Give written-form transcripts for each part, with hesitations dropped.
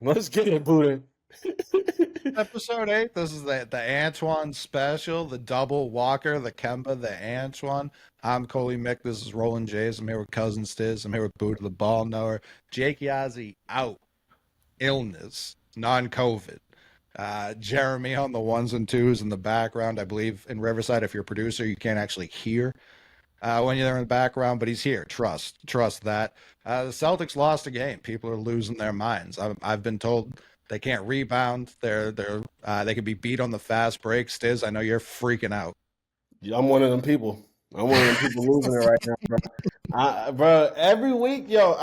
Let's get it, Buddha. Episode 8. This is the Antoine special, the double Walker, the Kemba, the Antoine. I'm Coley Mick. This is Rollin Jays. I'm here with Cousin Stiz. I'm here with Buddha the Ball Knower. Jake Yazzie out. Illness. Non-COVID. Jeremy on the ones and twos in the background. I believe in Riverside, if you're a producer, you can't actually hear when you're in the background, but he's here. Trust that. The Celtics lost a game. People are losing their minds. I've been told they can't rebound. They can be beat on the fast break. Stiz, I know you're freaking out. Yeah, I'm one of them people. I'm one of them people losing it right now, bro. Bro, every week, yo,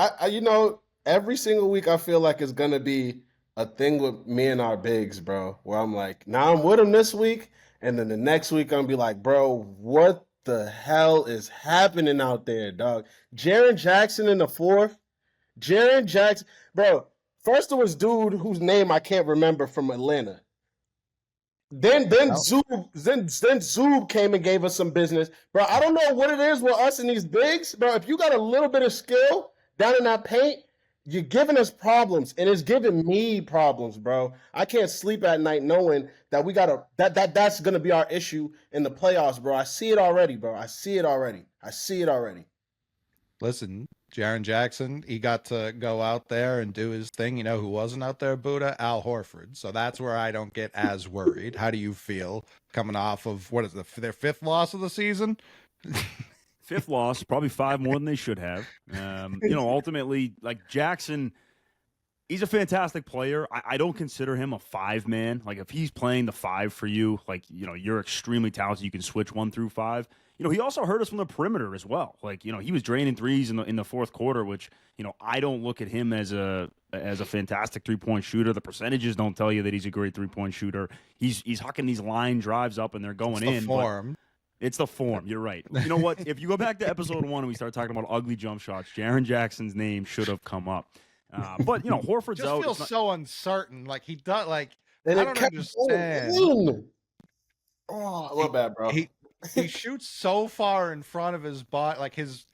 every single week I feel like it's gonna be a thing with me and our bigs, bro. Where I'm like, now I'm with him this week, and then the next week I'm gonna be like, bro, what the hell is happening out there, dog? Jaren Jackson in the fourth. Jaren Jackson, bro. First it was dude whose name I can't remember from Atlanta. Then Oh, Zoob came and gave us some business, bro. I don't know what it is with us and these bigs, bro. If you got a little bit of skill down in that paint, you're giving us problems, and it's giving me problems, bro. I can't sleep at night knowing that we gotta that's gonna be our issue in the playoffs, bro. I see it already, bro. I see it already. I see it already. listen, Jaron Jackson, he got to go out there and do his thing. You know who wasn't out there, Buddha? Al Horford. So that's where I don't get as worried. How do you feel coming off of, what is their fifth loss of the season? Fifth loss, probably five more than they should have. Ultimately, like Jackson, he's a fantastic player. I don't consider him a five man. Like if he's playing the five for you, like you're extremely talented. You can switch 1 through 5. He also hurt us from the perimeter as well. Like he was draining threes in the fourth quarter, which I don't look at him as a fantastic 3-point shooter. The percentages don't tell you that he's a great 3-point shooter. He's hucking these line drives up and they're going It's the in. form. It's the form. You're right. You know what? If you go back to episode 1 and we start talking about ugly jump shots, Jaren Jackson's name should have come up. But Horford's Just out. feels so uncertain. Like he does. Like And I it don't kept understand. going in. Oh, my bad, bro. He shoots so far in front of his body, like his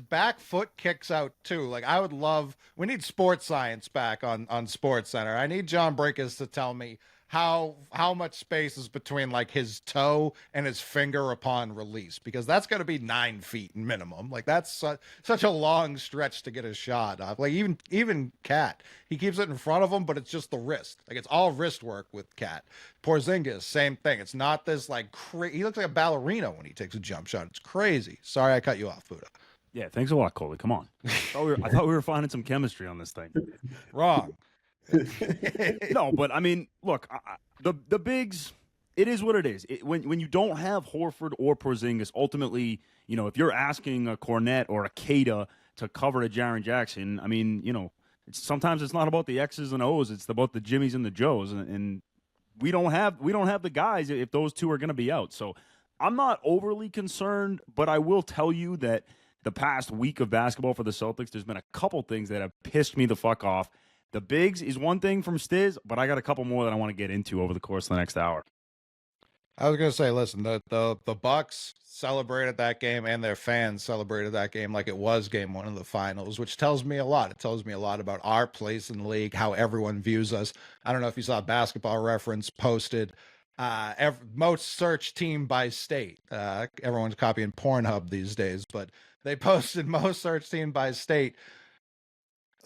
back foot kicks out too. Like I would love. We need sports science back on Sports Center. I need John Brinkus to tell me how much space is between like his toe and his finger upon release, because that's going to be 9 feet minimum. Like that's such a long stretch to get a shot off. Like even Cat, he keeps it in front of him, but it's just the wrist. Like it's all wrist work with Cat. Porzingis, same thing. It's not this like he looks like a ballerina when he takes a jump shot. It's crazy. Sorry, I cut you off, Buddha. Yeah, thanks a lot, Coley. Come on. I thought we were finding some chemistry on this thing. Wrong. No, but I mean, look, the bigs. It is what it is. When you don't have Horford or Porzingis, ultimately, if you're asking a Cornette or a Kada to cover a Jaren Jackson, I mean, sometimes it's not about the X's and O's. It's about the Jimmys and the Joes, and we don't have the guys if those two are going to be out. So I'm not overly concerned, but I will tell you that the past week of basketball for the Celtics, there's been a couple things that have pissed me the fuck off. The bigs is one thing from Stiz, but I got a couple more that I want to get into over the course of the next hour. I was gonna say, listen, the Bucks celebrated that game and their fans celebrated that game like it was game 1 of the finals, which tells me a lot. It tells me a lot about our place in the league, how everyone views us. I don't know if you saw Basketball Reference posted most searched team by state. Everyone's copying Pornhub these days, but they posted most searched team by state.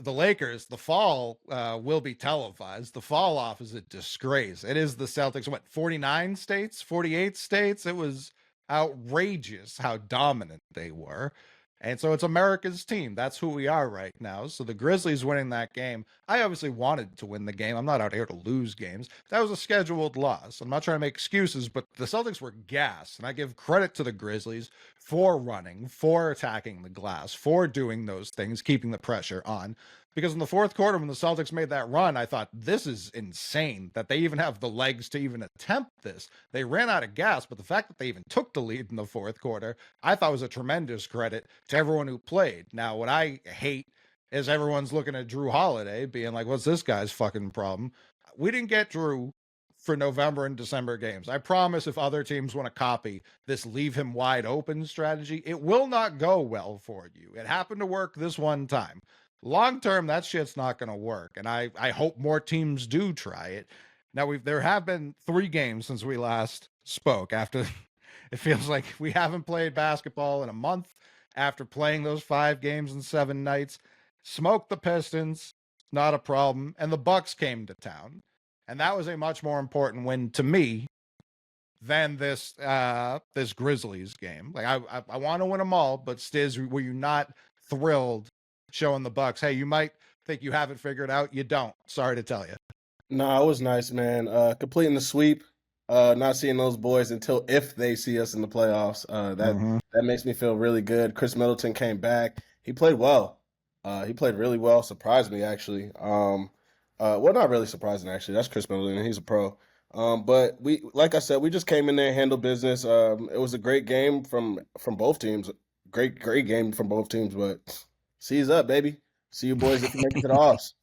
The Lakers, the fall will be televised. The fall off is a disgrace. It is the Celtics, 49 states, 48 states? It was outrageous how dominant they were. And so it's America's team. That's who we are right now. So the Grizzlies winning that game, I obviously wanted to win the game. I'm not out here to lose games. That was a scheduled loss. I'm not trying to make excuses, but the Celtics were gassed. And I give credit to the Grizzlies for running, for attacking the glass, for doing those things, keeping the pressure on. Because in the fourth quarter, when the Celtics made that run, I thought, this is insane that they even have the legs to even attempt this. They ran out of gas, but the fact that they even took the lead in the fourth quarter, I thought was a tremendous credit to everyone who played. Now, what I hate is everyone's looking at Jrue Holiday being like, what's this guy's fucking problem? We didn't get Jrue for November and December games. I promise if other teams want to copy this leave him wide open strategy, it will not go well for you. It happened to work this one time. Long term, that shit's not going to work. And I hope more teams do try it. Now, there have been 3 games since we last spoke. After it feels like we haven't played basketball in a month after playing those 5 games in 7 nights. Smoked the Pistons, not a problem. And the Bucks came to town. And that was a much more important win to me than this Grizzlies game. Like I want to win them all, but Stiz, were you not thrilled showing the Bucks, hey, you might think you have it figured out, you don't? Sorry to tell you. No, it was nice, man. Completing the sweep, not seeing those boys until if they see us in the playoffs. That makes me feel really good. Chris Middleton came back. He played well. He played really well. Surprised me, actually. Well, not really surprising, actually. That's Chris Middleton. He's a pro. But like I said, we just came in there and handled business. It was a great game from both teams. Great game from both teams. But C's up, baby. See you boys if you make it to the offs.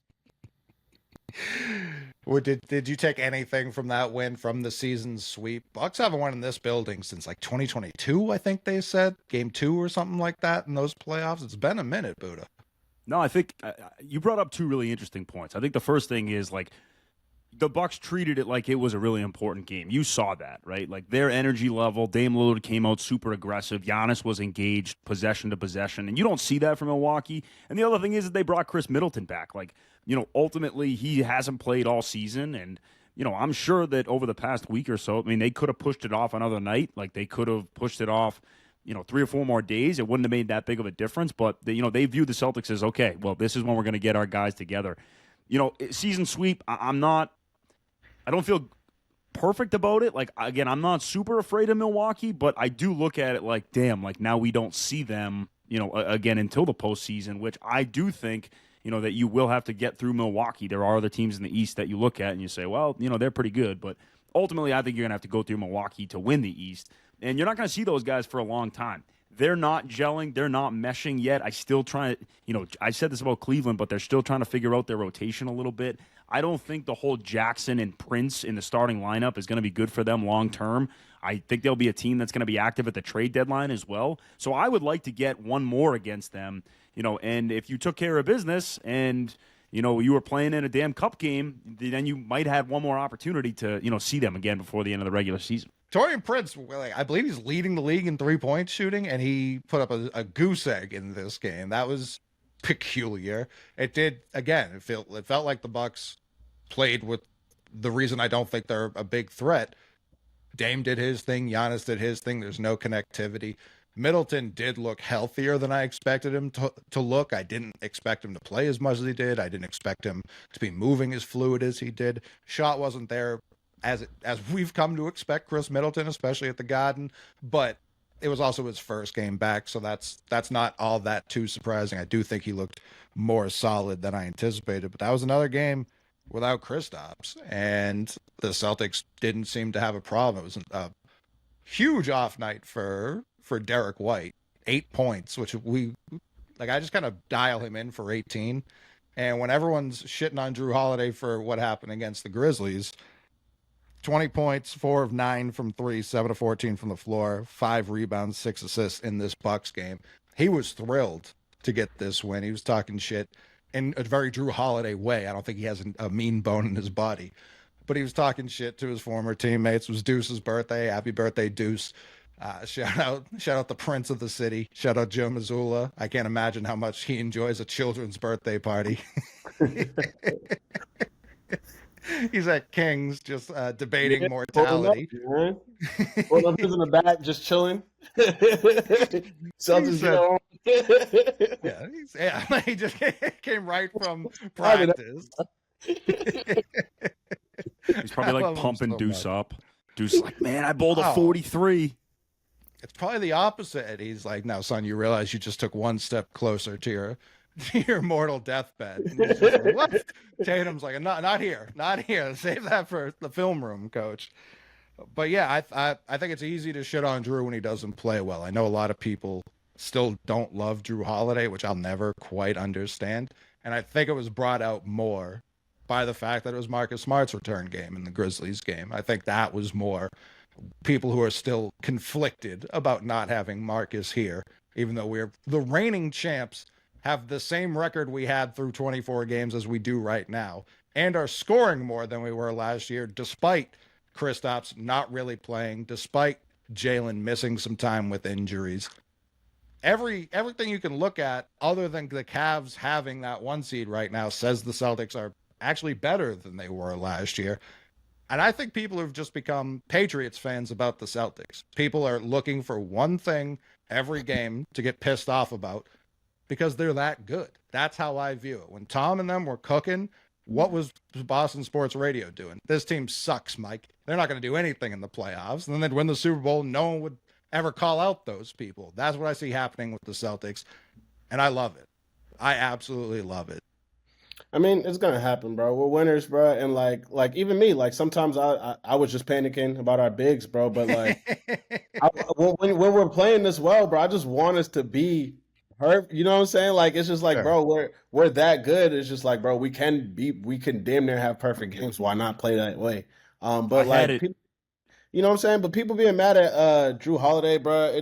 Well, did you take anything from that win from the season sweep? Bucks haven't won in this building since like 2022, I think they said. Game 2 or something like that in those playoffs. It's been a minute, Buddha. No, I think you brought up 2 really interesting points. I think the first thing is, like, the Bucks treated it like it was a really important game. You saw that, right? Like, their energy level, Dame Lillard came out super aggressive. Giannis was engaged possession to possession, and you don't see that from Milwaukee. And the other thing is that they brought Chris Middleton back. Like, ultimately he hasn't played all season, and I'm sure that over the past week or so, I mean, they could have pushed it off another night. Like, they could have pushed it off 3 or 4 more days. It wouldn't have made that big of a difference, but they view the Celtics as, okay, well, this is when we're going to get our guys together. Season sweep, I don't feel perfect about it. Like, again, I'm not super afraid of Milwaukee, but I do look at it like, damn, like, now we don't see them, again, until the postseason, which I do think, that you will have to get through Milwaukee. There are other teams in the East that you look at and you say, well, they're pretty good, but ultimately I think you're going to have to go through Milwaukee to win the East, and you're not going to see those guys for a long time. They're not gelling. They're not meshing yet. I still try to, I said this about Cleveland, but they're still trying to figure out their rotation a little bit. I don't think the whole Jackson and Prince in the starting lineup is going to be good for them long term. I think they'll be a team that's going to be active at the trade deadline as well. So I would like to get one more against them, and if you took care of business and, you were playing in a damn cup game, then you might have one more opportunity to, see them again before the end of the regular season. Taurean Prince, I believe he's leading the league in 3-point shooting, and he put up a goose egg in this game. That was peculiar. It did, again, it felt like the Bucks played with the reason I don't think they're a big threat. Dame did his thing. Giannis did his thing. There's no connectivity. Middleton did look healthier than I expected him to look. I didn't expect him to play as much as he did. I didn't expect him to be moving as fluid as he did. Shot wasn't there as we've come to expect Chris Middleton, especially at the Garden, but it was also his first game back, so that's not all that too surprising. I do think he looked more solid than I anticipated, but that was another game without Kristaps, and the Celtics didn't seem to have a problem. It was a huge off night for Derek White, 8 points, which I just kind of dial him in for 18, and when everyone's shitting on Jrue Holiday for what happened against the Grizzlies, 20 points, 4 of 9 from 3, 7 of 14 from the floor, 5 rebounds, 6 assists in this Bucks game. He was thrilled to get this win. He was talking shit in a very Jrue Holiday way. I don't think he has a mean bone in his body, but he was talking shit to his former teammates. It was Deuce's birthday. Happy birthday, Deuce. Shout out the Prince of the City. Shout out Joe Mazzulla. I can't imagine how much he enjoys a children's birthday party. He's at King's just debating mortality. Pulling up in the back, just chilling. Celtics, he just came right from practice. He's probably like pumping Deuce up. Deuce like, man, I bowled a 43. It's probably the opposite. He's like, now, son, you realize you just took one step closer to your mortal deathbed. And he's just like, what? Tatum's like, not here. Save that for the film room, coach. But yeah, I think it's easy to shit on Jrue when he doesn't play well. I know a lot of people still don't love Jrue Holiday, which I'll never quite understand. And I think it was brought out more by the fact that it was Marcus Smart's return game in the Grizzlies game. I think that was more people who are still conflicted about not having Marcus here, even though we're the reigning champs, have the same record we had through 24 games as we do right now, and are scoring more than we were last year, despite Kristaps not really playing, despite Jalen missing some time with injuries. Everything you can look at other than the Cavs having that 1 seed right now says the Celtics are actually better than they were last year. And I think people have just become Patriots fans about the Celtics. People are looking for one thing every game to get pissed off about because they're that good. That's how I view it. When Tom and them were cooking, what was Boston Sports Radio doing? This team sucks, Mike. They're not going to do anything in the playoffs. And then they'd win the Super Bowl. No one would ever call out those people. That's what I see happening with the Celtics. And I love it. I absolutely love it. I mean, it's gonna happen, bro. We're winners, bro, and like even me, like sometimes I was just panicking about our bigs, bro. But like when we're playing this well, bro, I just want us to be hurt. You know what I'm saying? Like it's just like, Sure. bro, we're that good. It's just like, bro, we can damn near have perfect games. Why not play that way? But like, people, you know what I'm saying? But people being mad at Jrue Holiday, bro,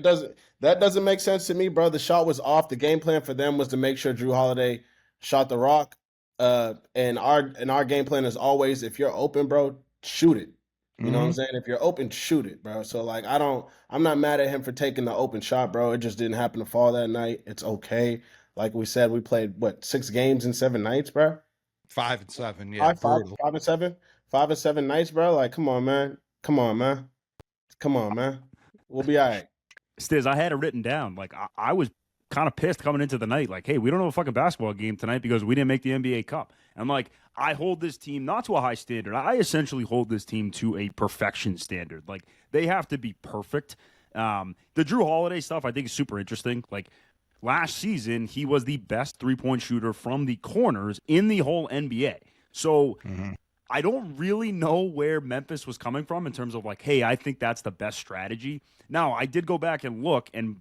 that doesn't make sense to me, bro. The shot was off. The game plan for them was to make sure Jrue Holiday shot the rock. And our game plan is always, if you're open, bro, shoot it. You know what I'm saying? If you're open, shoot it, bro. So like I'm not mad at him for taking the open shot, bro. It just didn't happen to fall that night. It's okay. Like we said, we played 6 games in 7 nights, bro? 5 and 7, yeah. 5 and 7? 5 and 7 nights, bro. Like, come on, man. We'll be all right. Stiz, I had it written down. Like I was kind of pissed coming into the night. Like, hey, we don't have a fucking basketball game tonight because we didn't make the NBA Cup. And I'm like, I hold this team not to a high standard. I essentially hold this team to a perfection standard. Like, they have to be perfect. The Jrue Holiday stuff I think is super interesting. Like, last season, he was the best three-point shooter from the corners in the whole NBA. So I don't really know where Memphis was coming from in terms of like, hey, I think that's the best strategy. Now, I did go back and look, and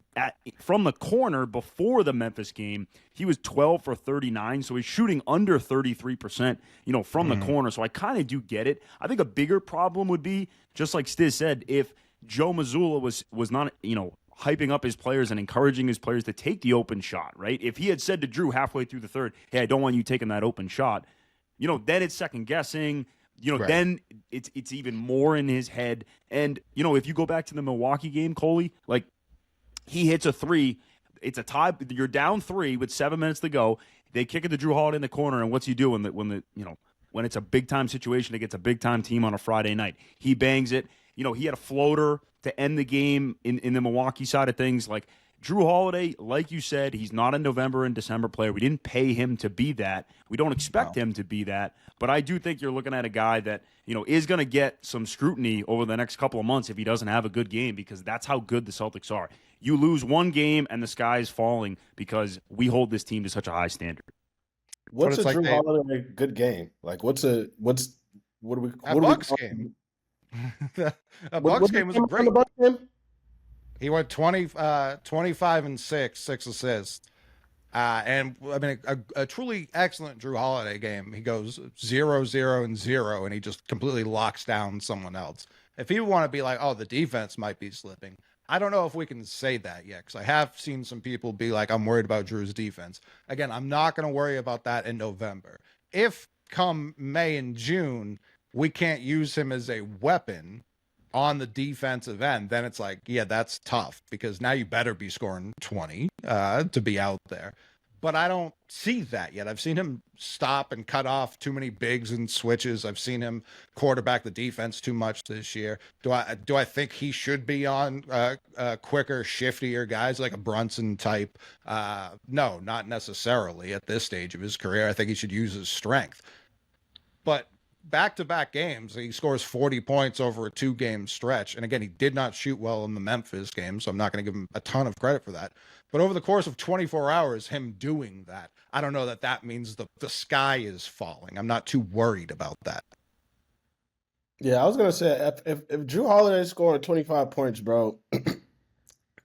from the corner before the Memphis game, he was 12 for 39, so he's shooting under 33%, from the corner. So I kind of do get it. I think a bigger problem would be, just like Stiz said, if Joe Mazzulla was not, hyping up his players and encouraging his players to take the open shot, right? If he had said to Jrue halfway through the third, hey, I don't want you taking that open shot, then it's second guessing. Right. Then it's even more in his head. And, if you go back to the Milwaukee game, Coley, like, he hits a 3. It's a tie. You're down 3 with 7 minutes to go. They kick it to Jrue Holiday in the corner, and what's he do when it's a big-time situation against a big-time team on a Friday night? He bangs it. He had a floater to end the game in the Milwaukee side of things. Like, Jrue Holiday, like you said, he's not a November and December player. We didn't pay him to be that. We don't expect him to be that. But I do think you're looking at a guy that, is going to get some scrutiny over the next couple of months if he doesn't have a good game, because that's how good the Celtics are. You lose one game and the sky is falling because we hold this team to such a high standard. What's a Jrue Holiday good game? Like, what do we Bucks game? A Bucks game was great. He went 25 and 6 assists. And I mean, a truly excellent Jrue Holiday game. He goes 0-0-0, and he just completely locks down someone else. If you want to be like, oh, the defense might be slipping, I don't know if we can say that yet, because I have seen some people be like, I'm worried about Jrue's defense. Again, I'm not going to worry about that in November. If come May and June, we can't use him as a weapon on the defensive end, then it's like, yeah, that's tough, because now you better be scoring 20 to be out there. But I don't see that yet. I've seen him stop and cut off too many bigs and switches. I've seen him quarterback the defense too much this year. Do I think he should be on quicker, shiftier guys like a Brunson type? No, not necessarily at this stage of his career. I think he should use his strength. But back-to-back games, he scores 40 points over a 2-game stretch. And again, he did not shoot well in the Memphis game, so I'm not going to give him a ton of credit for that. But over the course of 24 hours, him doing that, I don't know that means the sky is falling. I'm not too worried about that. Yeah, I was going to say, if Jrue Holiday scoring 25 points, bro,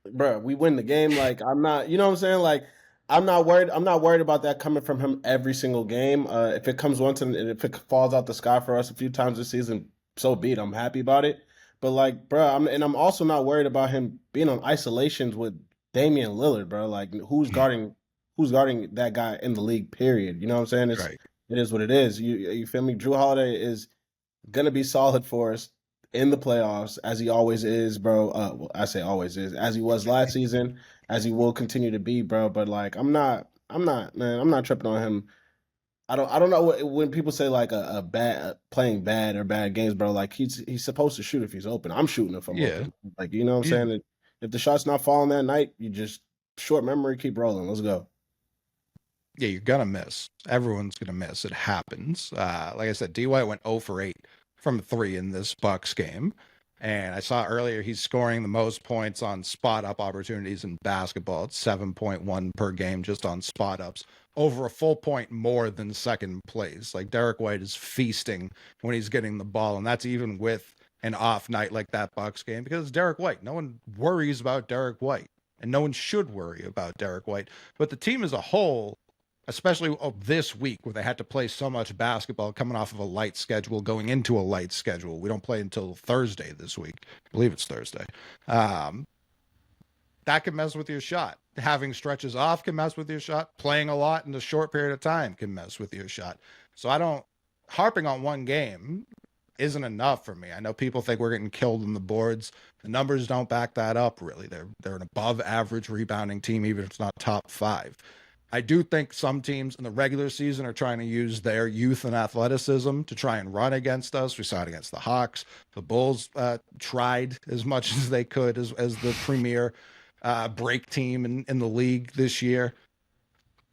we win the game. Like, I'm not, you know what I'm saying? Like, I'm not worried about that coming from him every single game. If it comes once and if it falls out the sky for us a few times this season, so be it. I'm happy about it. But like, bro, I'm also not worried about him being on isolations with Damian Lillard, bro. Like, who's guarding who's guarding that guy in the league, period. You know what I'm saying? Right. It is what it is. You feel me? Jrue Holiday is going to be solid for us in the playoffs, as he always is, bro. Well, I say always is, as he was last season, as he will continue to be, bro. But like, I'm not tripping on him. I don't know when people say like a bad playing bad or bad games, bro. Like he's supposed to shoot if he's open. I'm shooting if I'm open. Like, you know what I'm saying? If the shot's not falling that night, you just short memory, keep rolling. Let's go. Yeah, you're gonna miss. Everyone's gonna miss. It happens. Like I said, D White went 0 for 8 from 3 in this Bucks game. And I saw earlier he's scoring the most points on spot up opportunities in basketball. It's 7.1 per game just on spot ups, over a full point more than second place. Like Derek White is feasting when he's getting the ball, and that's even with an off night like that Bucks game, because it's Derek White. No one worries about Derek White, and no one should worry about Derek White. But the team as a whole, especially this week where they had to play so much basketball coming off of a light schedule, going into a light schedule. We don't play until Thursday this week. I believe it's Thursday. That can mess with your shot. Having stretches off can mess with your shot. Playing a lot in a short period of time can mess with your shot. So harping on one game isn't enough for me. I know people think we're getting killed on the boards. The numbers don't back that up, really. They're an above average rebounding team, even if it's not top 5. I do think some teams in the regular season are trying to use their youth and athleticism to try and run against us. We saw it against the Hawks. The Bulls tried as much as they could as the premier break team in the league this year.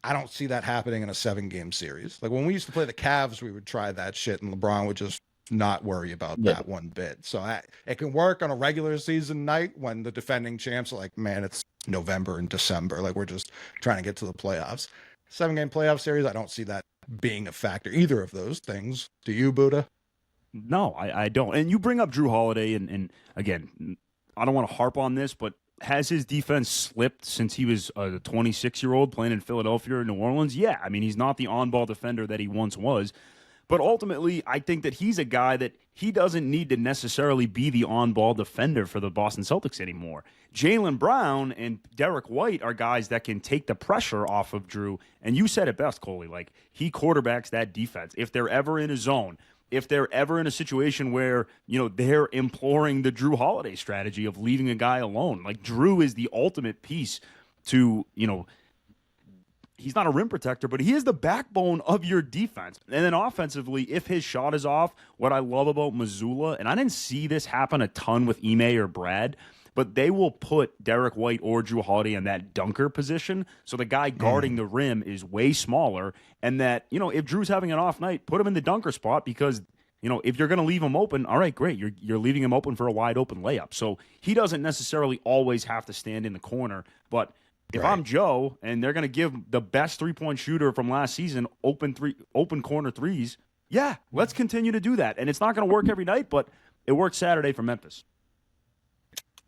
I don't see that happening in a 7-game series. Like when we used to play the Cavs, we would try that shit, and LeBron would just not worry about that one bit. So it can work on a regular season night when the defending champs are like, man, it's November and December. Like we're just trying to get to the playoffs. 7-game playoff series, I don't see that being a factor. Either of those things. Do you, Buddha? No, I don't. And you bring up Jrue Holiday, and again, I don't want to harp on this, but has his defense slipped since he was a 26-year-old playing in Philadelphia or New Orleans? Yeah. I mean, he's not the on-ball defender that he once was. But ultimately, I think that he's a guy that he doesn't need to necessarily be the on-ball defender for the Boston Celtics anymore. Jaylen Brown and Derek White are guys that can take the pressure off of Jrue. And you said it best, Coley. Like, he quarterbacks that defense. If they're ever in a zone, if they're ever in a situation where, you know, they're imploring the Jrue Holiday strategy of leaving a guy alone. Like, Jrue is the ultimate piece to, you know, he's not a rim protector, but he is the backbone of your defense. And then offensively, if his shot is off, what I love about Missoula, and I didn't see this happen a ton with Ime or Brad, but they will put Derek White or Jrue Holiday in that dunker position, so the guy guarding the rim is way smaller, and that, you know, if Drew's having an off night, put him in the dunker spot, because, you know, if you're going to leave him open, all right, great, you're leaving him open for a wide open layup. So he doesn't necessarily always have to stand in the corner, but if I'm Joe and they're going to give the best three-point shooter from last season open corner threes, yeah, let's continue to do that. And it's not going to work every night, but it worked Saturday for Memphis.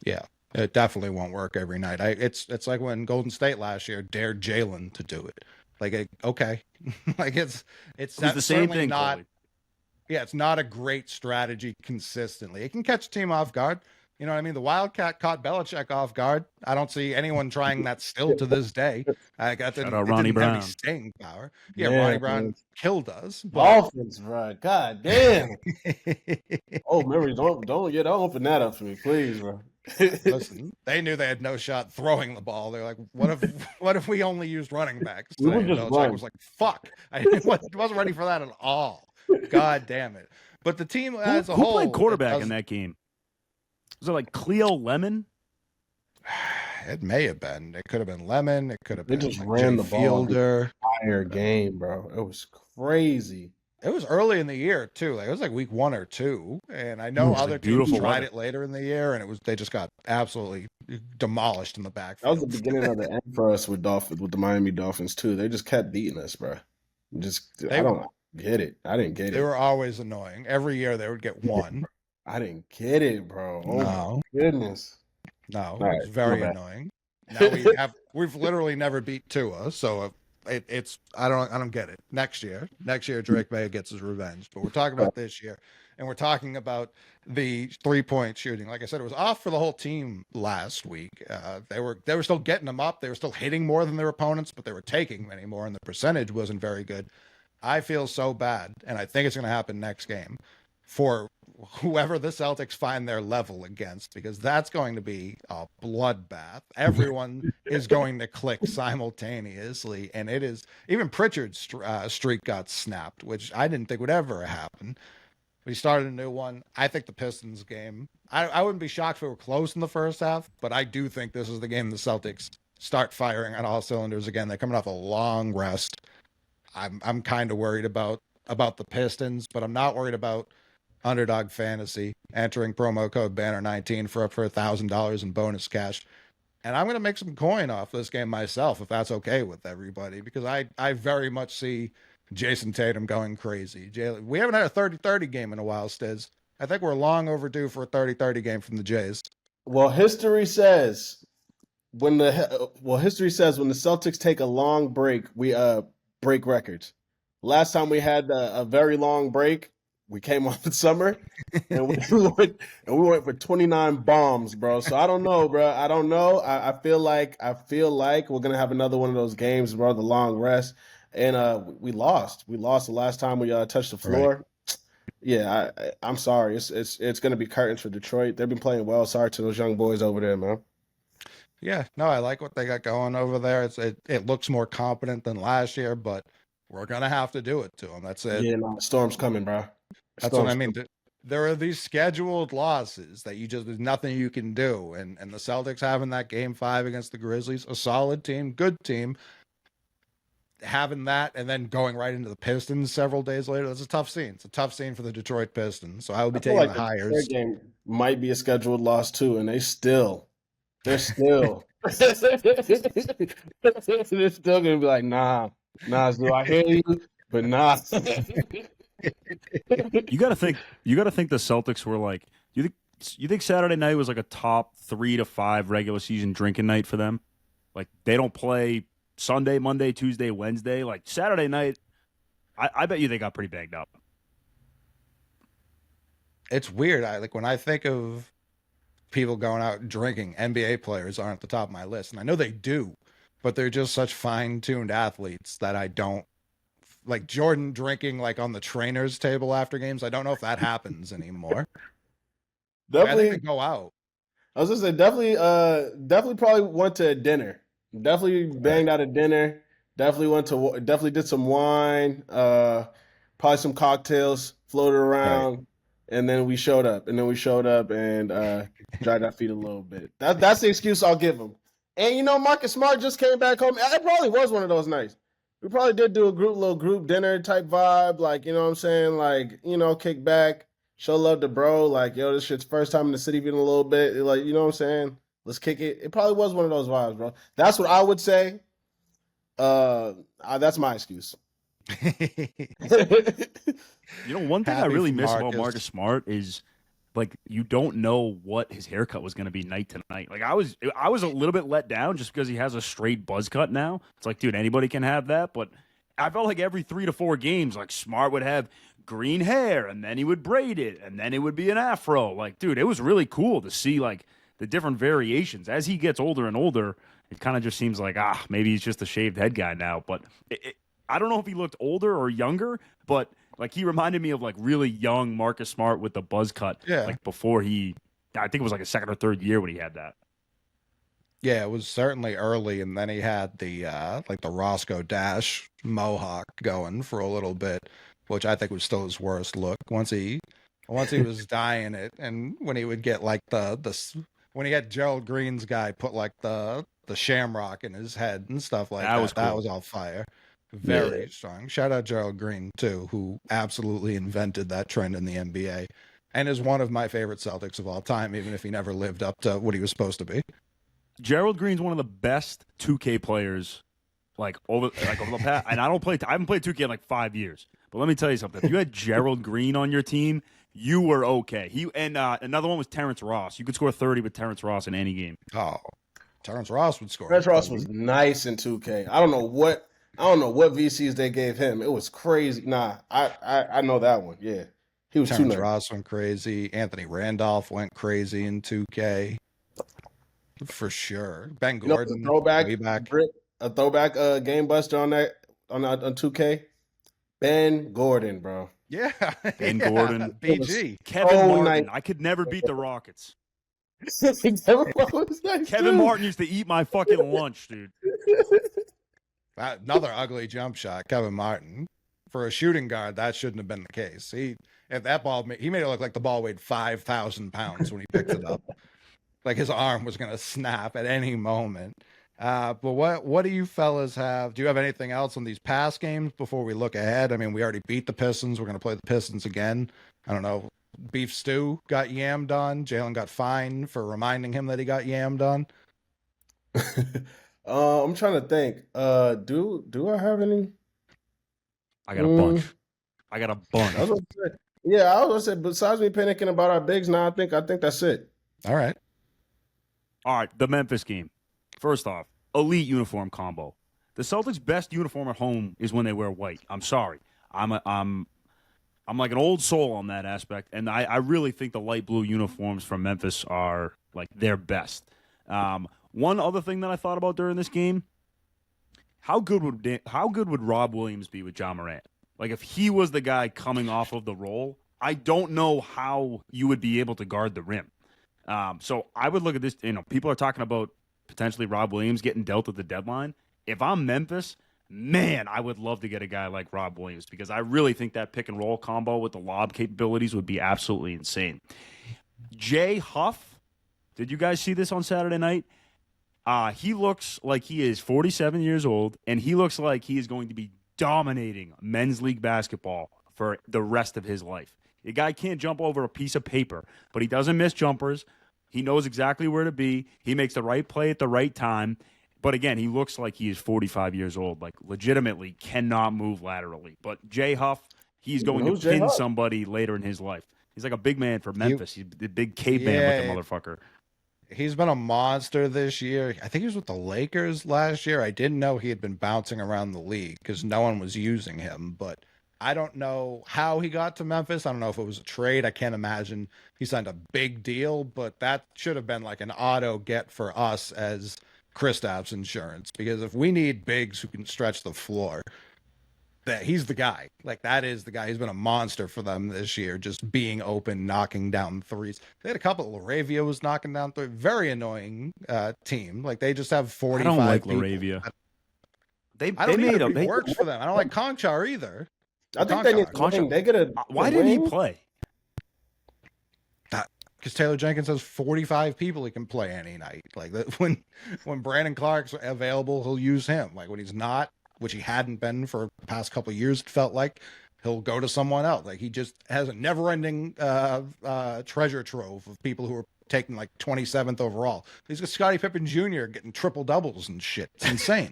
Yeah, it definitely won't work every night. It's like when Golden State last year dared Jalen to do it. Like, okay, like it's the same thing. Not, yeah, it's not a great strategy consistently. It can catch a team off guard. You know what I mean? The Wildcat caught Belichick off guard. I don't see anyone trying that still to this day. I got the Ronnie Brown staying power. Yeah, Ronnie Brown killed us. Dolphins, bro. God damn. Oh, memories. Don't open that up for me, please, bro. Listen, they knew they had no shot throwing the ball. They're like, what if we only used running backs today? I was like, fuck. I wasn't ready for that at all. God damn it. But the team as a whole. Who played quarterback in that game? Was it like Cleo Lemon? It may have been. It could have been Lemon. It could have been. They just like ran the Fielder. ball the entire game, bro. It was crazy. It was early in the year too. Like it was like week 1 or 2, and I know other teams tried it later in the year, and they just got absolutely demolished in the backfield. That was the beginning of the end for us with the Miami Dolphins too. They just kept beating us, bro. I don't get it. I didn't get it. They were always annoying. Every year they would get one. I didn't get it, bro. Oh no. My goodness. No, it's very annoying. Now we've literally never beat Tua, so it's I don't get it. Next year Drake May gets his revenge, but we're talking about this year, and we're talking about the 3-point shooting. Like I said, it was off for the whole team last week. They were still getting them up. They were still hitting more than their opponents, but they were taking many more, and the percentage wasn't very good. I feel so bad, and I think it's going to happen next game for whoever the Celtics find their level against, because that's going to be a bloodbath. Everyone is going to click simultaneously, and it is, even Pritchard's streak got snapped, which I didn't think would ever happen. We started a new one. I think the Pistons game, I wouldn't be shocked if it were close in the first half, but I do think this is the game the Celtics start firing on all cylinders again. They're coming off a long rest. I'm kind of worried about the Pistons, but I'm not worried about Underdog Fantasy entering promo code Banner19 for $1,000 in bonus cash. And I'm going to make some coin off this game myself, if that's okay with everybody, because I very much see Jason Tatum going crazy. We haven't had a 30-30 game in a while, Stiz. I think we're long overdue for a 30-30 game from the Jays. Well, history says when the Celtics take a long break, we break records. Last time we had a very long break, we came off in summer, and we went for 29 bombs, bro. So I don't know, bro. I don't know. I feel like we're gonna have another one of those games, bro. The long rest, and we lost. We lost the last time we touched the floor. Right. Yeah, I'm sorry. It's gonna be curtains for Detroit. They've been playing well. Sorry to those young boys over there, man. Yeah, no, I like what they got going over there. It looks more competent than last year, but we're gonna have to do it to them. That's it. Yeah, no, storm's coming, bro. That's what I mean. There are these scheduled losses that there's nothing you can do. And the Celtics having that game 5 against the Grizzlies, a solid team, good team, having that and then going right into the Pistons several days later, that's a tough scene. It's a tough scene for the Detroit Pistons. So I will be taking the hires. Their game might be a scheduled loss too, and they're still they're still gonna be like, nah, so I hear you, but nah. You got to think the Celtics were like, you think Saturday night was like a top 3 to 5 regular season drinking night for them? Like, they don't play Sunday, Monday, Tuesday, Wednesday. Like, Saturday night, I bet you they got pretty banged up. It's weird. When I think of people going out and drinking, NBA players aren't at the top of my list. And I know they do, but they're just such fine-tuned athletes that I don't. Like Jordan drinking like on the trainer's table after games. I don't know if that happens anymore. Definitely I think they go out. I was gonna say definitely probably went to a dinner. Definitely banged out a dinner. Definitely did some wine, probably some cocktails, floated around, and then we showed up and dried our feet a little bit. That's the excuse I'll give them. And Marcus Smart just came back home. It probably was one of those nights. We probably did do a little group dinner type vibe, like, you know what I'm saying? Like, kick back, show love to bro. Like, yo, this shit's first time in the city in a little bit. Like, you know what I'm saying? Let's kick it. It probably was one of those vibes, bro. That's what I would say. That's my excuse. One thing I really miss about Marcus Smart is, like, you don't know what his haircut was going to be night to night. Like, I was a little bit let down just because he has a straight buzz cut now. It's like, dude, anybody can have that. But I felt like every 3 to 4 games, like, Smart would have green hair, and then he would braid it, and then it would be an afro. Like, dude, it was really cool to see, like, the different variations. As he gets older and older, it kind of just seems like, maybe he's just a shaved head guy now. But I don't know if he looked older or younger, but like, he reminded me of like really young Marcus Smart with the buzz cut. Yeah. Like before I think it was like a second or third year when he had that. Yeah, it was certainly early, and then he had the the Roscoe Dash mohawk going for a little bit, which I think was still his worst look. Once he was dyeing it, and when he would get like when he had Gerald Green's guy put like the shamrock in his head and stuff like that. That was all fire. Very strong. Shout out Gerald Green too, who absolutely invented that trend in the NBA, and is one of my favorite Celtics of all time, even if he never lived up to what he was supposed to be. Gerald Green's one of the best 2K players, over the past. And I haven't played 2K in like 5 years. But let me tell you something. If you had Gerald Green on your team, you were okay. Another one was Terrence Ross. You could score 30 with Terrence Ross in any game. Oh, Terrence Ross would score. Terrence Ross was nice in 2K. I don't know what I don't know what VCs they gave him. It was crazy. Nah, I know that one. Yeah, he was too Terrence nice. Ross went crazy. Anthony Randolph went crazy in 2K. For sure. Ben Gordon. A throwback game buster on 2K. Ben Gordon, bro. Yeah. Ben Gordon. BG. Kevin Martin. I could never beat the Rockets. Kevin Martin used to eat my fucking lunch, dude. Another ugly jump shot, Kevin Martin. For a shooting guard, that shouldn't have been the case. He made it look like the ball weighed 5,000 pounds when he picked it up. Like his arm was going to snap at any moment. But what do you fellas have? Do you have anything else on these past games before we look ahead? I mean, we already beat the Pistons. We're going to play the Pistons again. I don't know. Beef Stew got yammed on. Jalen got fined for reminding him that he got yammed on. I'm trying to think. Do I have any? I got a bunch. I was gonna say, besides me panicking about our bigs now, I think that's it. All right, the Memphis game. First off, elite uniform combo. The Celtics' best uniform at home is when they wear white. I'm sorry. I'm like an old soul on that aspect, and I really think the light blue uniforms from Memphis are like their best. One other thing that I thought about during this game, how good would Rob Williams be with Ja Morant? Like if he was the guy coming off of the roll, I don't know how you would be able to guard the rim. So I would look at this. People are talking about potentially Rob Williams getting dealt at the deadline. If I'm Memphis, man, I would love to get a guy like Rob Williams because I really think that pick and roll combo with the lob capabilities would be absolutely insane. Jay Huff, did you guys see this on Saturday night? He looks like he is 47 years old, and he looks like he is going to be dominating men's league basketball for the rest of his life. The guy can't jump over a piece of paper, but he doesn't miss jumpers. He knows exactly where to be. He makes the right play at the right time. But again, he looks like he is 45 years old, like legitimately cannot move laterally. But Jay Huff, he's going to pin somebody later in his life. He's like a big man for Memphis. He's the big caveman with the motherfucker. He's been a monster this year. I think he was with the Lakers last year. I didn't know he had been bouncing around the league because no one was using him. But I don't know how he got to Memphis. I don't know if it was a trade. I can't imagine he signed a big deal. But that should have been like an auto get for us as Kristaps insurance. Because if we need bigs who can stretch the floor, that he's the guy. Like that is the guy. He's been a monster for them this year, just being open, knocking down threes. They had a couple. Laravia was knocking down threes. Very annoying team. Like they just have 45. I don't like people. Laravia. They works for them. I don't like Conchar either. I think they need Conchar. They get a. Why didn't he play? Because Taylor Jenkins has 45 people he can play any night. Like when Brandon Clark's available, he'll use him. Like when he's not, which he hadn't been for the past couple of years, it felt like, he'll go to someone else. Like he just has a never-ending treasure trove of people who are taking like 27th overall. He's got Scottie Pippen Jr. getting triple doubles and shit. It's insane.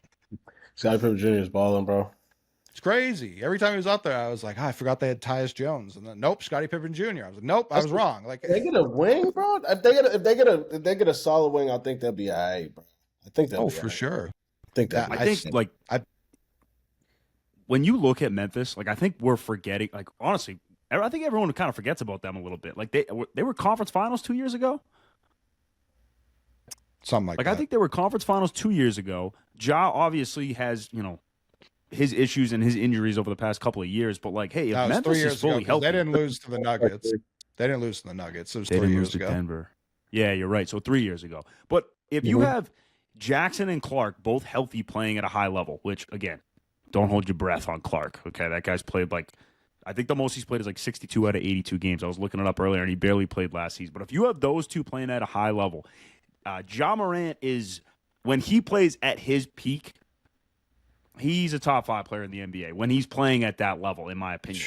Scottie Pippen Jr. is balling, bro. It's crazy. Every time he was out there, I was like, I forgot they had Tyus Jones, and then nope, Scottie Pippen Jr. I was like, nope, I was wrong. Like they get a wing, bro. If they get a solid wing, I think they'll be all right, bro. I think they'll. Oh, for sure. When you look at Memphis, like I think we're forgetting. Like honestly, I think everyone kind of forgets about them a little bit. Like they were conference finals 2 years ago. Something like that. I think they were conference finals 2 years ago. Ja obviously has his issues and his injuries over the past couple of years. But like, hey, if Memphis is fully healthy, they didn't lose to the Nuggets. They didn't lose to the Nuggets. It was 3 years ago. Denver. Yeah, you're right. So 3 years ago. But if you have Jackson and Clark both healthy, playing at a high level, which again, don't hold your breath on Clark. Okay, that guy's played I think the most he's played is like 62 out of 82 games. I was looking it up earlier, and he barely played last season. But if you have those two playing at a high level, Ja Morant is, when he plays at his peak, he's a top 5 player in the NBA when he's playing at that level, in my opinion.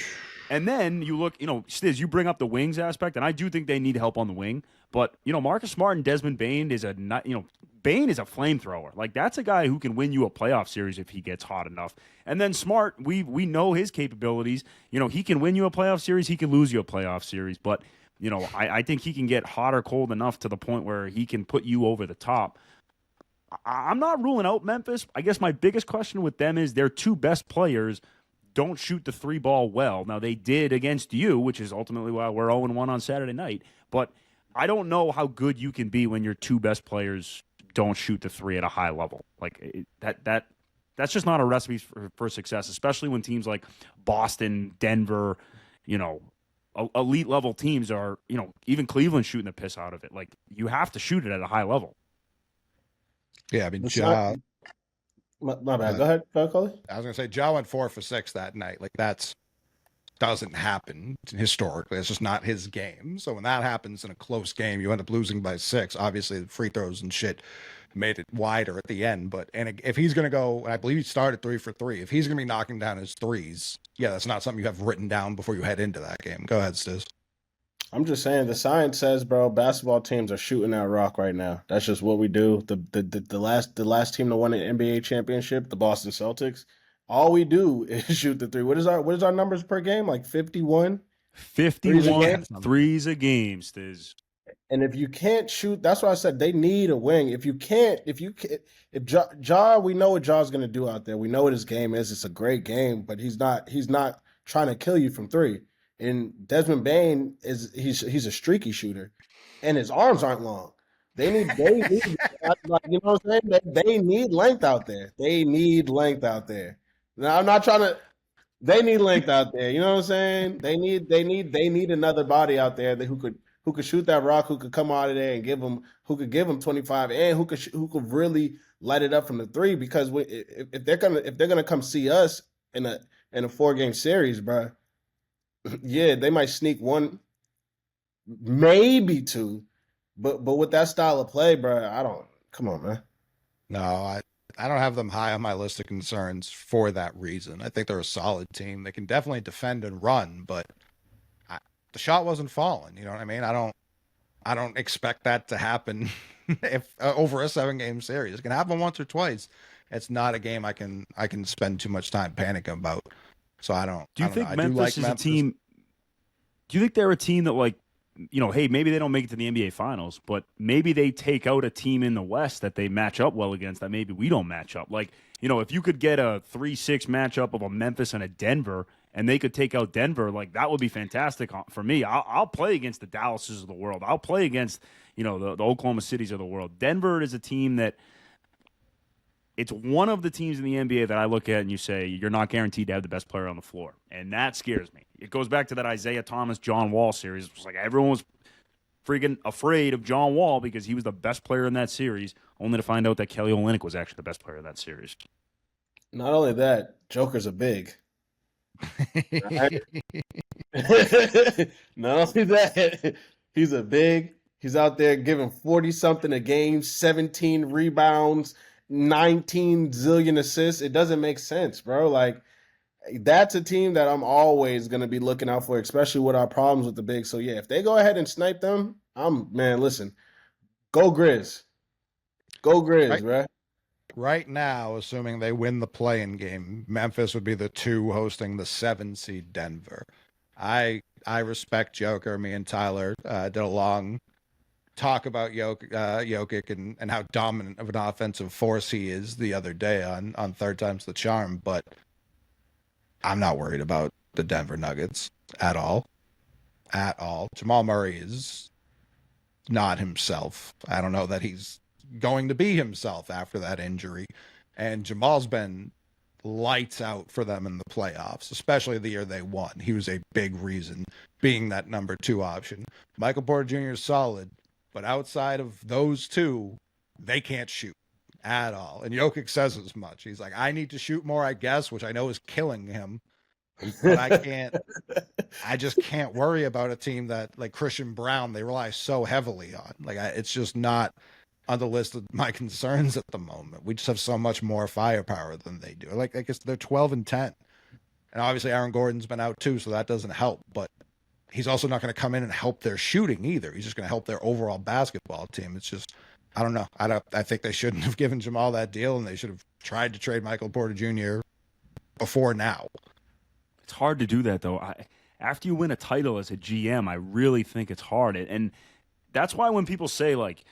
And then you look, Stiz, you bring up the wings aspect, and I do think they need help on the wing. But, Marcus Smart and Desmond Bane is Bane is a flamethrower. Like, that's a guy who can win you a playoff series if he gets hot enough. And then Smart, we know his capabilities. He can win you a playoff series. He can lose you a playoff series. But, I think he can get hot or cold enough to the point where he can put you over the top. I'm not ruling out Memphis. I guess my biggest question with them is their two best players don't shoot the three ball well. Now, they did against you, which is ultimately why we're 0-1 on Saturday night. But I don't know how good you can be when your two best players don't shoot the three at a high level. Like that's just not a recipe for success, especially when teams like Boston, Denver, elite level teams are, even Cleveland shooting the piss out of it. Like, you have to shoot it at a high level. Yeah, I mean, my bad. Go ahead, Coley. I was going to say, Ja went 4 for 6 that night. Like, that's doesn't happen historically. It's just not his game. So when that happens in a close game, you end up losing by 6. Obviously, the free throws and shit made it wider at the end. And if he's going to go, I believe he started 3 for 3. If he's going to be knocking down his threes, yeah, that's not something you have written down before you head into that game. Go ahead, Stiz. I'm just saying, the science says, bro, basketball teams are shooting that rock right now. That's just what we do. The last team to win an NBA championship, the Boston Celtics, all we do is shoot the three. What is our numbers per game? Like 51? 51 threes a game, Stiz. And if you can't shoot, that's why I said they need a wing. If Ja, we know what Ja's going to do out there. We know what his game is. It's a great game, but he's not trying to kill you from three. And Desmond Bane he's a streaky shooter, and his arms aren't long. They need like, you know what I'm saying? They need length out there. They need length out there. Now, I'm not trying to. They need length out there. You know what I'm saying? They need another body out there who could shoot that rock, who could come out of there and give them 25, and who could really light it up from the three. Because if they're gonna come see us in a 4-game series, bro. Yeah, they might sneak one, maybe two, but with that style of play, bro, come on, man. No, I don't have them high on my list of concerns for that reason. I think they're a solid team. They can definitely defend and run, but the shot wasn't falling. You know what I mean? I don't expect that to happen if over a 7-game series. It can happen once or twice. It's not a game I can spend too much time panicking about. So I don't. Do you think know. Memphis is a team? Do you think they're a team that, like, hey, maybe they don't make it to the NBA Finals, but maybe they take out a team in the West that they match up well against that maybe we don't match up? Like, if you could get a 3-6 matchup of a Memphis and a Denver, and they could take out Denver, like, that would be fantastic for me. I'll play against the Dallases of the world. I'll play against the Oklahoma Cities of the world. Denver is a team that. It's one of the teams in the NBA that I look at and you say, you're not guaranteed to have the best player on the floor. And that scares me. It goes back to that Isaiah Thomas, John Wall series. It was like everyone was freaking afraid of John Wall because he was the best player in that series, only to find out that Kelly Olynyk was actually the best player in that series. Not only that, Joker's a big. Not only that, he's a big. He's out there giving 40-something a game, 17 rebounds, 19 zillion assists. It doesn't make sense, bro. Like, that's a team that I'm always going to be looking out for, especially with our problems with the big. So, yeah, if they go ahead and snipe them, listen, go Grizz. Go Grizz, right? Right now, assuming they win the play-in game, Memphis would be the 2 hosting the 7-seed Denver. I respect Joker. Me and Tyler did a long talk about Jokic and how dominant of an offensive force he is the other day on Third Time's the Charm, but I'm not worried about the Denver Nuggets at all. At all. Jamal Murray is not himself. I don't know that he's going to be himself after that injury. And Jamal's been lights out for them in the playoffs, especially the year they won. He was a big reason, being that number 2 option. Michael Porter Jr. is solid, but outside of those two, they can't shoot at all. And Jokic says as much. He's like, I need to shoot more, I guess, which I know is killing him. But I just can't worry about a team that, like Christian Brown, they rely so heavily on. Like, it's just not on the list of my concerns at the moment. We just have so much more firepower than they do. Like, I guess they're 12-10. And obviously Aaron Gordon's been out too, so that doesn't help. But he's also not going to come in and help their shooting either. He's just going to help their overall basketball team. It's just, I don't know. I think they shouldn't have given Jamal that deal, and they should have tried to trade Michael Porter Jr. before now. It's hard to do that, though. After you win a title as a GM, I really think it's hard. And that's why when people say, like,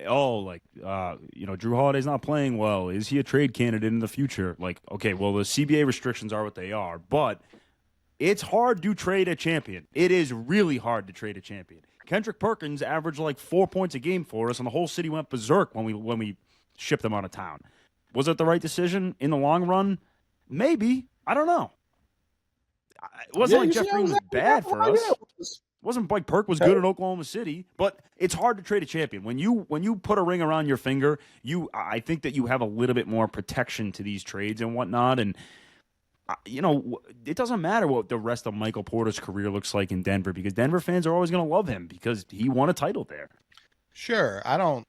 Jrue Holiday's not playing well. Is he a trade candidate in the future? Like, okay, well, the CBA restrictions are what they are, but it's hard to trade a champion. It is really hard to trade a champion. Kendrick Perkins averaged like 4 points a game for us, and the whole city went berserk when we shipped him out of town. Was it the right decision in the long run? Maybe. I don't know. It wasn't like Jeff Green was bad for us. It wasn't like Perk was good in Oklahoma City, but it's hard to trade a champion. When you put a ring around your finger, I think that you have a little bit more protection to these trades and whatnot. And it doesn't matter what the rest of Michael Porter's career looks like in Denver, because Denver fans are always going to love him because he won a title there. Sure. I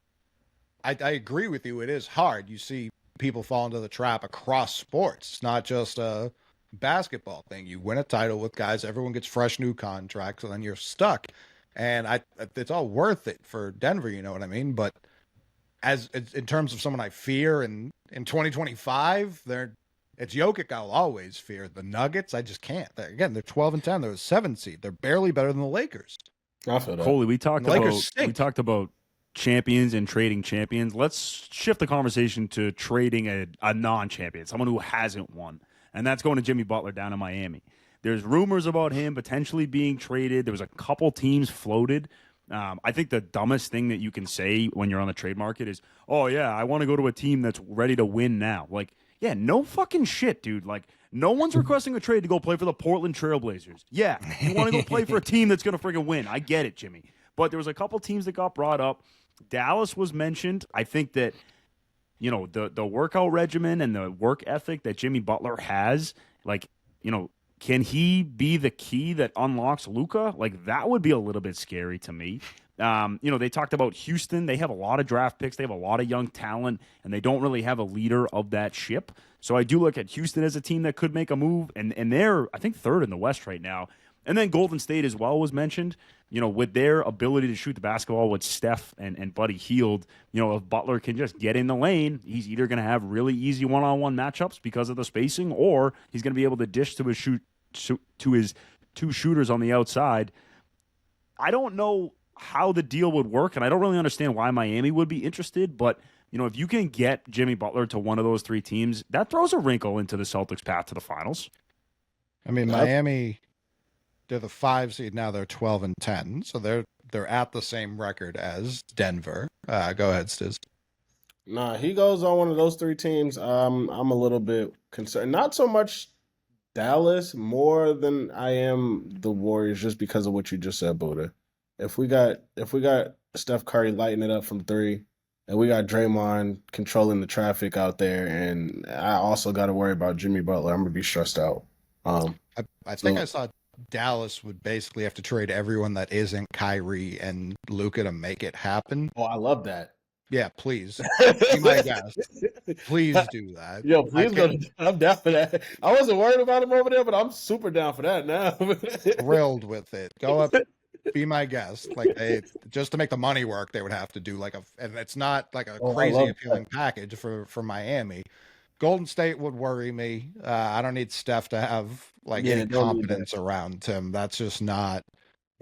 agree with you. It is hard. You see people fall into the trap across sports. It's not just a basketball thing. You win a title with guys, everyone gets fresh new contracts, and then you're stuck. And it's all worth it for Denver, you know what I mean? But as in terms of someone I fear in 2025, it's Jokic I'll always fear. The Nuggets, I just can't. They're 12-10. They're a 7 seed. They're barely better than the Lakers. I feel that. Coley, we talked about champions and trading champions. Let's shift the conversation to trading a non-champion, someone who hasn't won. And that's going to Jimmy Butler down in Miami. There's rumors about him potentially being traded. There was a couple teams floated. I think the dumbest thing that you can say when you're on the trade market is, oh, yeah, I want to go to a team that's ready to win now. Like, yeah, no fucking shit, dude. Like, no one's requesting a trade to go play for the Portland Trailblazers. Yeah, you want to go play for a team that's going to freaking win. I get it, Jimmy. But there was a couple teams that got brought up. Dallas was mentioned. I think that, the workout regimen and the work ethic that Jimmy Butler has, like, can he be the key that unlocks Luka? Like, that would be a little bit scary to me. They talked about Houston. They have a lot of draft picks. They have a lot of young talent, and they don't really have a leader of that ship. So I do look at Houston as a team that could make a move, and they're, I think, third in the West right now. And then Golden State as well was mentioned. With their ability to shoot the basketball with Steph and Buddy Hield, if Butler can just get in the lane, he's either going to have really easy one-on-one matchups because of the spacing, or he's going to be able to dish to his two shooters on the outside. I don't know how the deal would work, and I don't really understand why Miami would be interested, but if you can get Jimmy Butler to one of those three teams, that throws a wrinkle into the Celtics' path to the finals. I mean, Miami, they're the 5 seed now. They're 12-10, so they're at the same record as Denver. Go ahead, Stiz. Nah, he goes on one of those three teams. I'm a little bit concerned. Not so much Dallas, more than I am the Warriors, just because of what you just said, Buddha. If we got Steph Curry lighting it up from three, and we got Draymond controlling the traffic out there, and I also got to worry about Jimmy Butler, I'm gonna be stressed out. I think I saw Dallas would basically have to trade everyone that isn't Kyrie and Luka to make it happen. Oh, I love that. Yeah, please. Be my guest. Please do that. Yo, please go. I'm down for that. I wasn't worried about him over there, but I'm super down for that now. Thrilled with it. Go up, be my guest. Like, just to make the money work, they would have to do and it's not like a crazy appealing package for Miami. Golden State would worry me. I don't need Steph to have any confidence around him. That's just not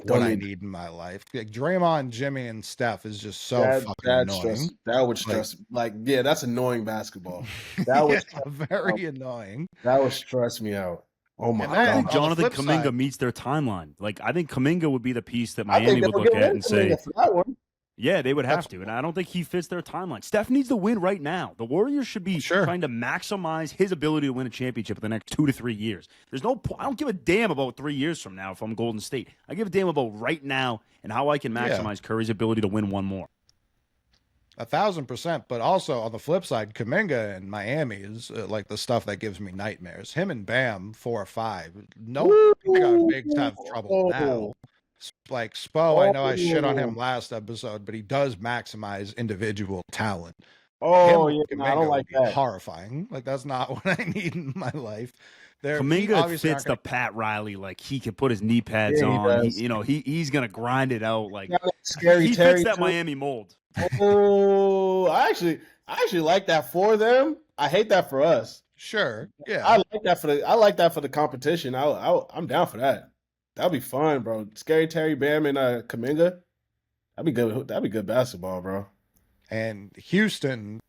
what I need in my life. Like, Draymond, Jimmy, and Steph is just so fucking annoying. That would stress. That's annoying basketball. That was very annoying. That would stress me out. Oh my God! I think Jonathan Kuminga meets their timeline. Like, I think Kuminga would be the piece that Miami would look at and say, yeah, they would have to. And I don't think he fits their timeline. Steph needs to win right now. The Warriors should be trying to maximize his ability to win a championship in the next 2 to 3 years. There's no I don't give a damn about 3 years from now if I'm Golden State. I give a damn about right now and how I can maximize Curry's ability to win one more. 1,000%. But also on the flip side, Kuminga in Miami is the stuff that gives me nightmares. Him and Bam 4 or 5. No, bigs have trouble now. Like Spo, I know I shit on him last episode, but he does maximize individual talent. I don't like that. Horrifying. Like, that's not what I need in my life. Kuminga fits the Pat Riley. Like, he can put his knee pads on. He's gonna grind it out. Like, he fits that Miami mold. Oh, I actually like that for them. I hate that for us. Sure, yeah. I like that for the competition. I'm down for that. That'd be fun, bro. Scary Terry, Bam, and Kuminga. That'd be good. That'd be good basketball, bro. And Houston,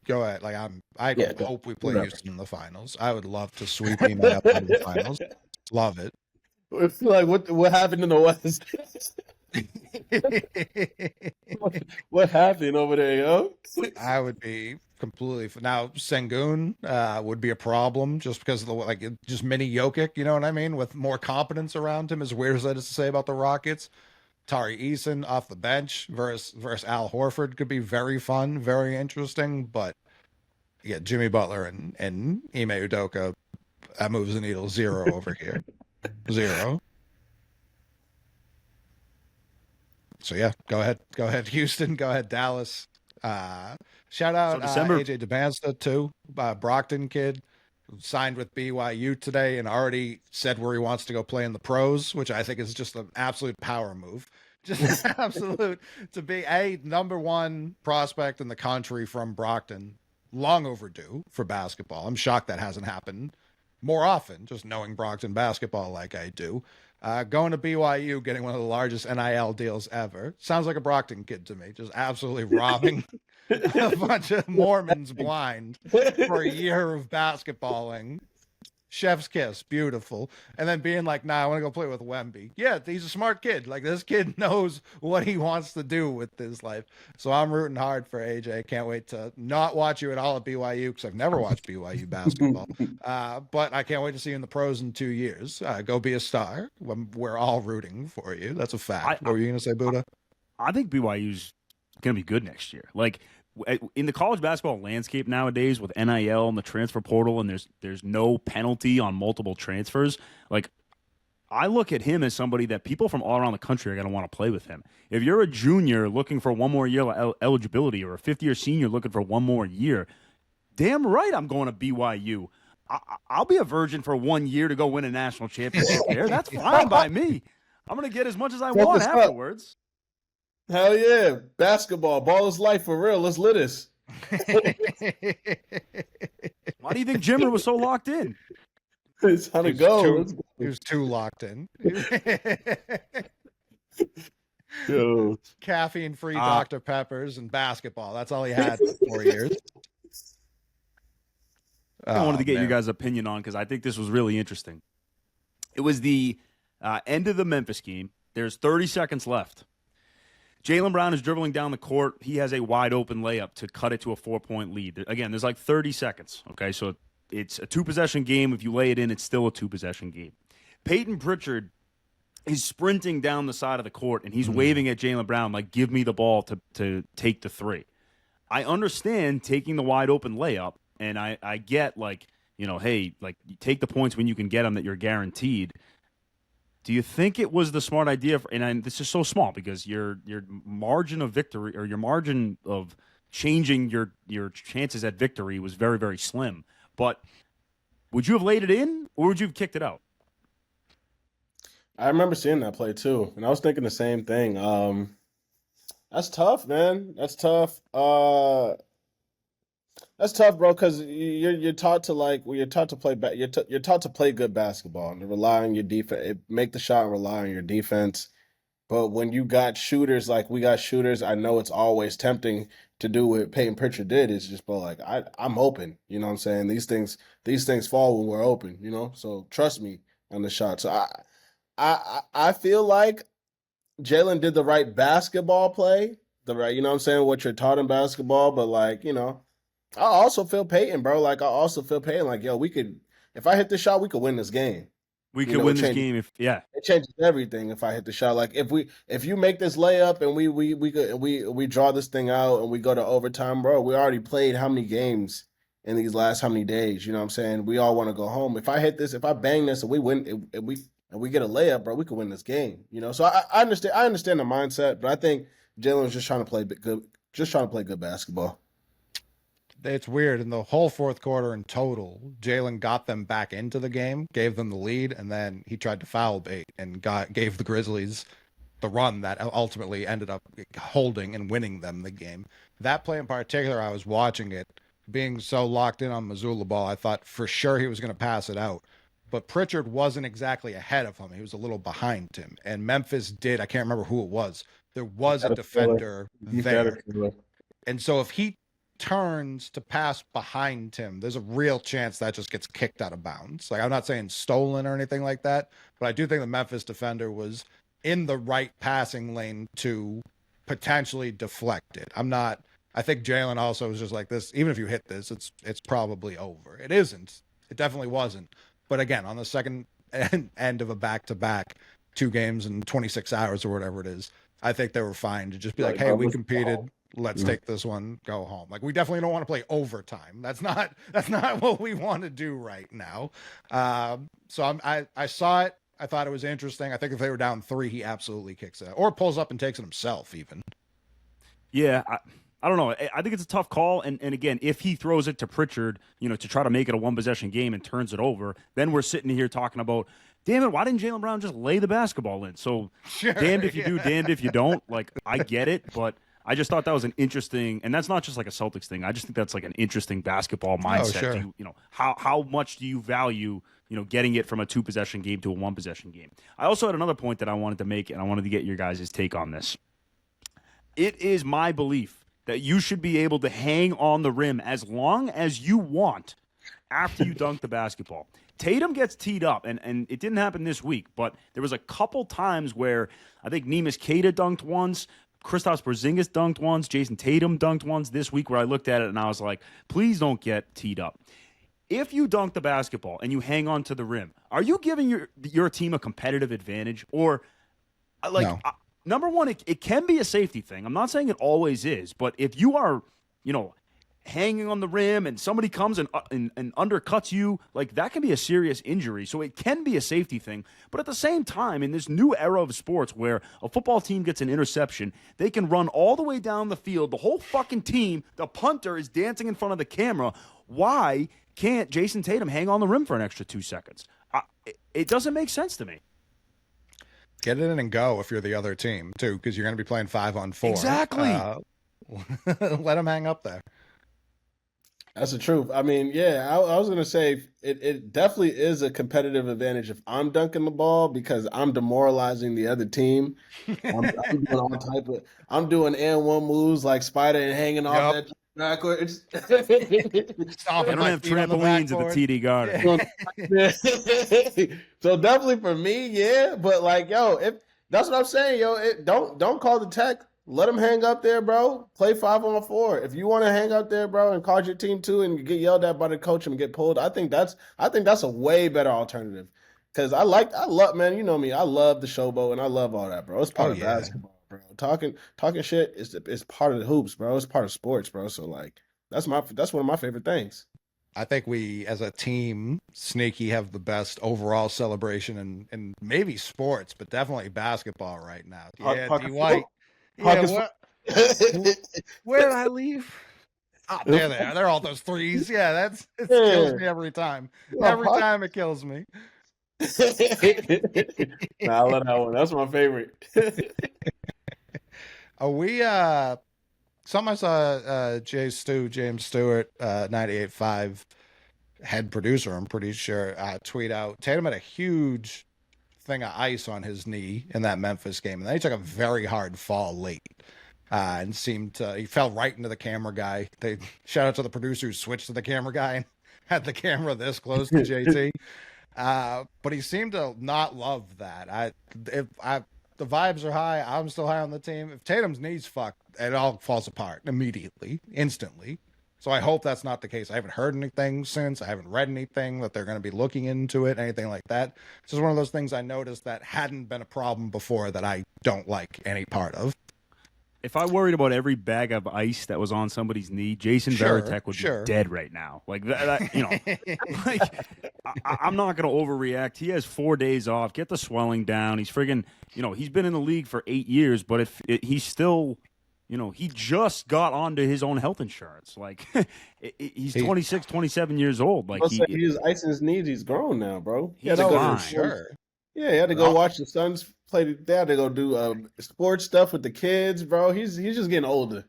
go ahead. Like I hope we play Houston in the finals. I would love to sweep Ime up out of the finals. Love it. I feel like what happened in the West? what happened over there, yo? I would be completely now. Sengun would be a problem just because of the just mini Jokic. You know what I mean? With more competence around him, as weird as that is to say about the Rockets. Tari Eason off the bench versus Al Horford could be very fun, very interesting. But yeah, Jimmy Butler and Ime Udoka, that moves the needle 0 over here. 0. So yeah, go ahead, Houston. Go ahead, Dallas. Shout out AJ Dybantsa too, Brockton kid, who signed with BYU today and already said where he wants to go play in the pros, which I think is just an absolute power move. Just an absolute to be a #1 prospect in the country from Brockton. Long overdue for basketball. I'm shocked that hasn't happened more often, just knowing Brockton basketball like I do. Going to BYU, getting one of the largest NIL deals ever. Sounds like a Brockton kid to me, just absolutely robbing a bunch of Mormons blind for a year of basketballing. Chef's kiss, beautiful. And then being like, nah, I want to go play with Wemby. Yeah, he's a smart kid. Like, this kid knows what he wants to do with his life. So I'm rooting hard for AJ. Can't wait to not watch you at all at BYU because I've never watched BYU basketball. But I can't wait to see you in the pros in 2 years. Go be a star. We're all rooting for you. That's a fact. What were you going to say, Buddha? I think BYU's going to be good next year. Like, in the college basketball landscape nowadays with NIL and the transfer portal, and there's no penalty on multiple transfers, like, I look at him as somebody that people from all around the country are going to want to play with him. If you're a junior looking for one more year eligibility or a fifth-year senior looking for one more year, damn right I'm going to BYU. I'll be a virgin for 1 year to go win a national championship there. That's fine by me. I'm going to get as much as I want afterwards. Hell yeah. Basketball. Ball is life for real. Let's lit us. Why do you think Jimmer was so locked in? It's how to go. He was too locked in. Yo. Caffeine-free Dr. Peppers and basketball. That's all he had for 4 years. I wanted to get your guys' opinion on because I think this was really interesting. It was the end of the Memphis game. There's 30 seconds left. Jaylen Brown is dribbling down the court. He has a wide-open layup to cut it to a 4-point lead. Again, there's like 30 seconds, okay? So it's a 2-possession game. If you lay it in, it's still a 2-possession game. Peyton Pritchard is sprinting down the side of the court, and he's waving at Jaylen Brown like, give me the ball to take the three. I understand taking the wide-open layup, and I get, like, you know, hey, like, you take the points when you can get them that you're guaranteed. Do you think it was the smart idea? And this is so small because your margin of victory or your margin of changing your chances at victory was very, very slim. But would you have laid it in or would you have kicked it out? I remember seeing that play too, and I was thinking the same thing. That's tough, man. That's tough. That's tough, bro, because you're taught to play you're taught to play good basketball and to rely on your defense, make the shot and rely on your defense. But when you got shooters like we got shooters, I know it's always tempting to do what Peyton Pritchard did. It's just, bro, like I'm open. You know what I'm saying? These things fall when we're open. You know, so trust me on the shot. So I feel like Jaylen did the right basketball play, you know what I'm saying, what you're taught in basketball, but like, you know. I also feel Peyton, bro. Like, yo, if I hit this shot, we could win this game. We could win this game It changes everything if I hit the shot. Like, if you make this layup and we draw this thing out and we go to overtime, bro, we already played how many games in these last how many days, you know what I'm saying? We all want to go home. If I hit this, if I bang this and we win and we get a layup, bro, we could win this game, you know? So I understand the mindset, but I think Jaylen was just trying to play good basketball. It's weird. In the whole fourth quarter in total, Jaylen got them back into the game, gave them the lead, and then he tried to foul bait and gave the Grizzlies the run that ultimately ended up holding and winning them the game. That play in particular, I was watching it, being so locked in on Mazzulla ball, I thought for sure he was going to pass it out. But Pritchard wasn't exactly ahead of him. He was a little behind him. And Memphis did, I can't remember who it was. There was a defender there. And so if he turns to pass behind him, there's a real chance that just gets kicked out of bounds. Like, I'm not saying stolen or anything like that, but I do think the Memphis defender was in the right passing lane to potentially deflect it. I think Jalen also was just like this. Even if you hit this, it's probably over. It isn't. It definitely wasn't. But again, on the second end of a back-to-back, 2 games in 26 hours or whatever it is, I think they were fine to just be like, hey, we competed. Let's take this one, go home. Like, we definitely don't want to play overtime. That's not what we want to do right now. So I saw it. I thought it was interesting. I think if they were down 3, he absolutely kicks it, or pulls up and takes it himself even. Yeah, I don't know. I think it's a tough call. And again, if he throws it to Pritchard, to try to make it a 1-possession game and turns it over, then we're sitting here talking about, damn it, why didn't Jaylen Brown just lay the basketball in? So damned if you do, damned if you don't. Like, I get it, but I just thought that was an interesting, and that's not just like a Celtics thing. I just think that's like an interesting basketball mindset. Oh, sure. How much do you value, getting it from a 2-possession game to a 1-possession game? I also had another point that I wanted to make, and I wanted to get your guys' take on this. It is my belief that you should be able to hang on the rim as long as you want after you dunk the basketball. Tatum gets teed up, and it didn't happen this week, but there was a couple times where I think Neemias Queta dunked once, Kristaps Porzingis dunked once, Jason Tatum dunked once this week, where I looked at it and I was like, please don't get teed up. If you dunk the basketball and you hang on to the rim, are you giving your team a competitive advantage? Or, No. Number one, it can be a safety thing. I'm not saying it always is, but if you are, hanging on the rim and somebody comes and undercuts you, like, that can be a serious injury. So it can be a safety thing. But at the same time, in this new era of sports where a football team gets an interception, they can run all the way down the field. The whole fucking team, the punter is dancing in front of the camera. Why can't Jason Tatum hang on the rim for an extra 2 seconds? It doesn't make sense to me. Get it in and go if you're the other team, too, because you're going to be playing 5-on-4. Exactly. Let him hang up there. That's the truth. I mean, yeah, I was going to say it definitely is a competitive advantage if I'm dunking the ball, because I'm demoralizing the other team. I'm doing and-one moves like Spider and hanging off that backwards. They don't have trampolines at the TD Garden. So definitely for me, yeah. But like, if that's what I'm saying, don't call the tech. Let them hang up there, bro. Play 5-on-4. If you want to hang up there, bro, and call your team too, and get yelled at by the coach and get pulled, I think that's a way better alternative. Because I love, man. You know me. I love the showboat and I love all that, bro. It's part of basketball, bro. Talking shit is part of the hoops, bro. It's part of sports, bro. So like, that's one of my favorite things. I think we, as a team, sneaky have the best overall celebration in maybe sports, but definitely basketball right now. Yeah, D White. Yeah, where did I leave? Oh, there they are. They're all those threes. Yeah, it kills me every time. Every time it kills me. I love that one. That's my favorite. Are we something I saw James Stewart, 98.5 head producer, I'm pretty sure, tweet out Tatum had a huge thing of ice on his knee in that Memphis game, and then he took a very hard fall late and he fell right into the camera guy. They shout out to the producer who switched to the camera guy and had the camera this close to JT. But he seemed to not love that. The vibes are high. I'm still high on the team. If Tatum's knee's fucked, it all falls apart immediately, instantly. So I hope that's not the case. I haven't heard anything since. I haven't read anything that they're going to be looking into it, anything like that. It's just one of those things I noticed that hadn't been a problem before that I don't like any part of. If I worried about every bag of ice that was on somebody's knee, Jason Veritek would be dead right now. Like that like I'm not going to overreact. He has 4 days off. Get the swelling down. He's friggin', he's been in the league for 8 years, but he's still, he just got onto his own health insurance. Like he's 26, 27 years old. Like he was icing his knees. He's grown now, bro. He's fine. Sure. Yeah, he had to go watch the Suns play. They had to go do sports stuff with the kids, bro. He's just getting older.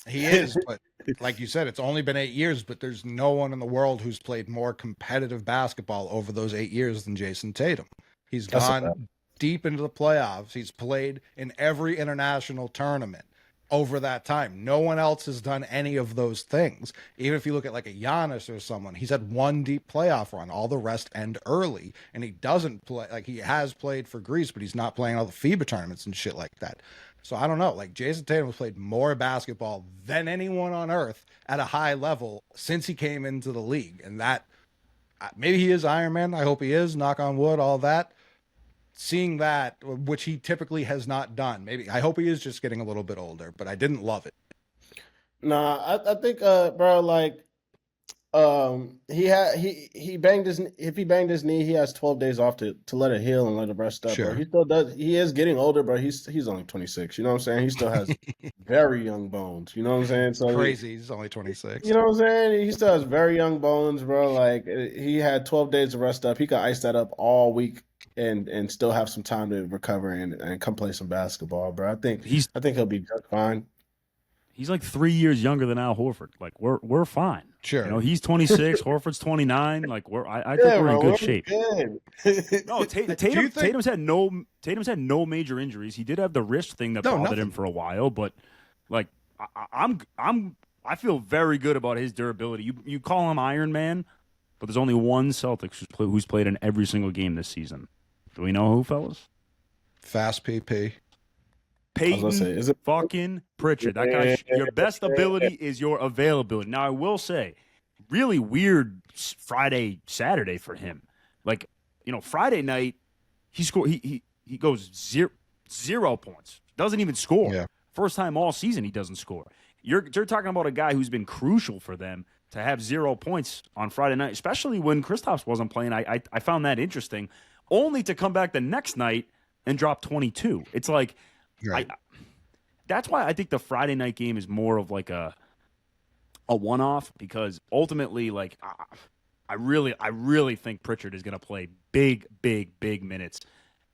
He is, but like you said, it's only been 8 years, but there's no one in the world who's played more competitive basketball over those 8 years than Jason Tatum. He's gone deep into the playoffs. He's played in every international tournament. over that time. No one else has done any of those things. Even if you look at like a Giannis or someone, he's had one deep playoff run. All the rest end early, and he doesn't play. Like, he has played for Greece, but he's not playing all the FIBA tournaments and shit like that. So I don't know. Like, Jason Tatum has played more basketball than anyone on earth at a high level since he came into the league. And that, maybe he is Iron Man. I hope he is. Knock on wood, all that. Seeing that, which he typically has not done. Maybe, I hope he is just getting a little bit older, but I didn't love it. Nah, I think, bro, like, he banged if he banged his knee, he has 12 days off to let it heal and let it rest up. Sure. Bro. He still does. He is getting older, but he's only 26. You know what I'm saying? He still has very young bones. You know what I'm saying? So Crazy. He's only 26. You know what I'm saying? He still has very young bones, bro. Like, he had 12 days to rest up. He could ice that up all week and still have some time to recover and come play some basketball, bro. I think he'll be just fine. He's like 3 years younger than Al Horford. Like, we're fine. Sure. You know, he's 26, Horford's 29. Like, I think we're in good shape. Good. No, Tatum's had no major injuries. He did have the wrist thing that bothered him for a while, but like, I feel very good about his durability. You call him Iron Man, but there's only one Celtics who's played in every single game this season. Do we know who, fellas? Fast PP. Peyton fucking Pritchard. That guy, your best ability is your availability. Now, I will say, really weird Friday, Saturday for him. Like, you know, Friday night, he goes 0 points. Doesn't even score. Yeah. First time all season he doesn't score. You're talking about a guy who's been crucial for them to have 0 points on Friday night, especially when Kristaps wasn't playing. I found that interesting, only to come back the next night and drop 22. It's like, right. That's why I think the Friday night game is more of like a one-off, because ultimately, like, I really think Pritchard is going to play big minutes.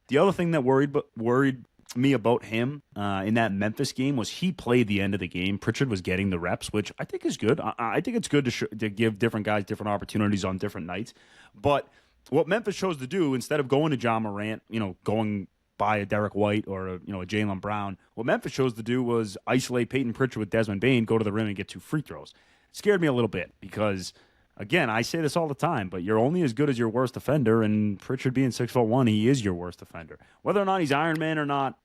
The other thing that worried me about him in that Memphis game was he played the end of the game. Pritchard was getting the reps, which I think is good. I think it's good to give different guys different opportunities on different nights. But what Memphis chose to do, instead of going to John Morant, you know, going by a Derek White or a Jaylen Brown, what Memphis chose to do was isolate Peyton Pritchard with Desmond Bane, go to the rim and get 2 free throws. It scared me a little bit because, again, I say this all the time, but you're only as good as your worst offender, and Pritchard being 6'1", he is your worst offender. Whether or not he's Iron Man or not,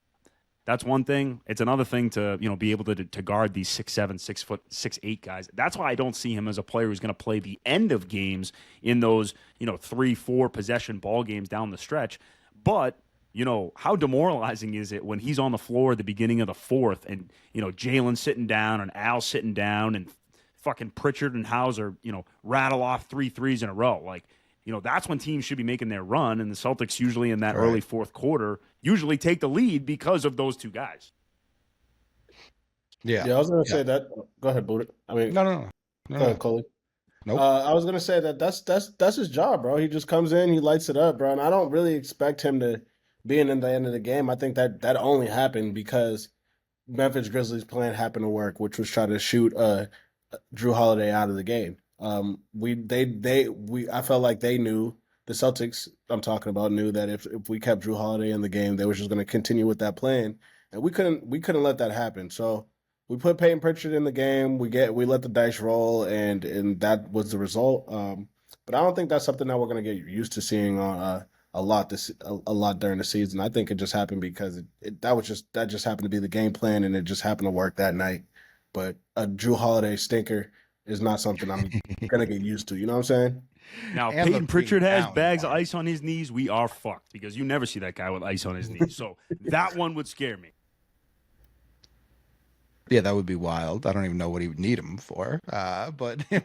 that's one thing. It's another thing to be able to guard these 6'7", 6'8" guys. That's why I don't see him as a player who's going to play the end of games in those 3-4 possession ball games down the stretch. But how demoralizing is it when he's on the floor at the beginning of the fourth and, Jalen sitting down and Al sitting down and fucking Pritchard and Hauser, rattle off 3 threes in a row. Like, that's when teams should be making their run, and the Celtics usually in that early fourth quarter usually take the lead because of those two guys. Yeah, I was going to say that. Go ahead, Buddha. I mean, no. Go ahead, Coley. Nope. I was going to say that's his job, bro. He just comes in, he lights it up, bro, and I don't really expect him to being in the end of the game. I think that only happened because Memphis Grizzlies' plan happened to work, which was try to shoot Jrue Holiday out of the game. I felt like they knew, the Celtics I'm talking about knew that if we kept Jrue Holiday in the game, they were just going to continue with that plan, and we couldn't let that happen. So we put Peyton Pritchard in the game. We let the dice roll, and that was the result. But I don't think that's something that we're going to get used to seeing on a lot during the season. I think it just happened because that just happened to be the game plan, and it just happened to work that night. But a Jrue Holiday stinker is not something I'm gonna get used to. You know what I'm saying? Now, if Peyton Pritchard has bags of ice on his knees, we are fucked, because you never see that guy with ice on his knees. So that one would scare me. Yeah, that would be wild. I don't even know what he would need him for. But it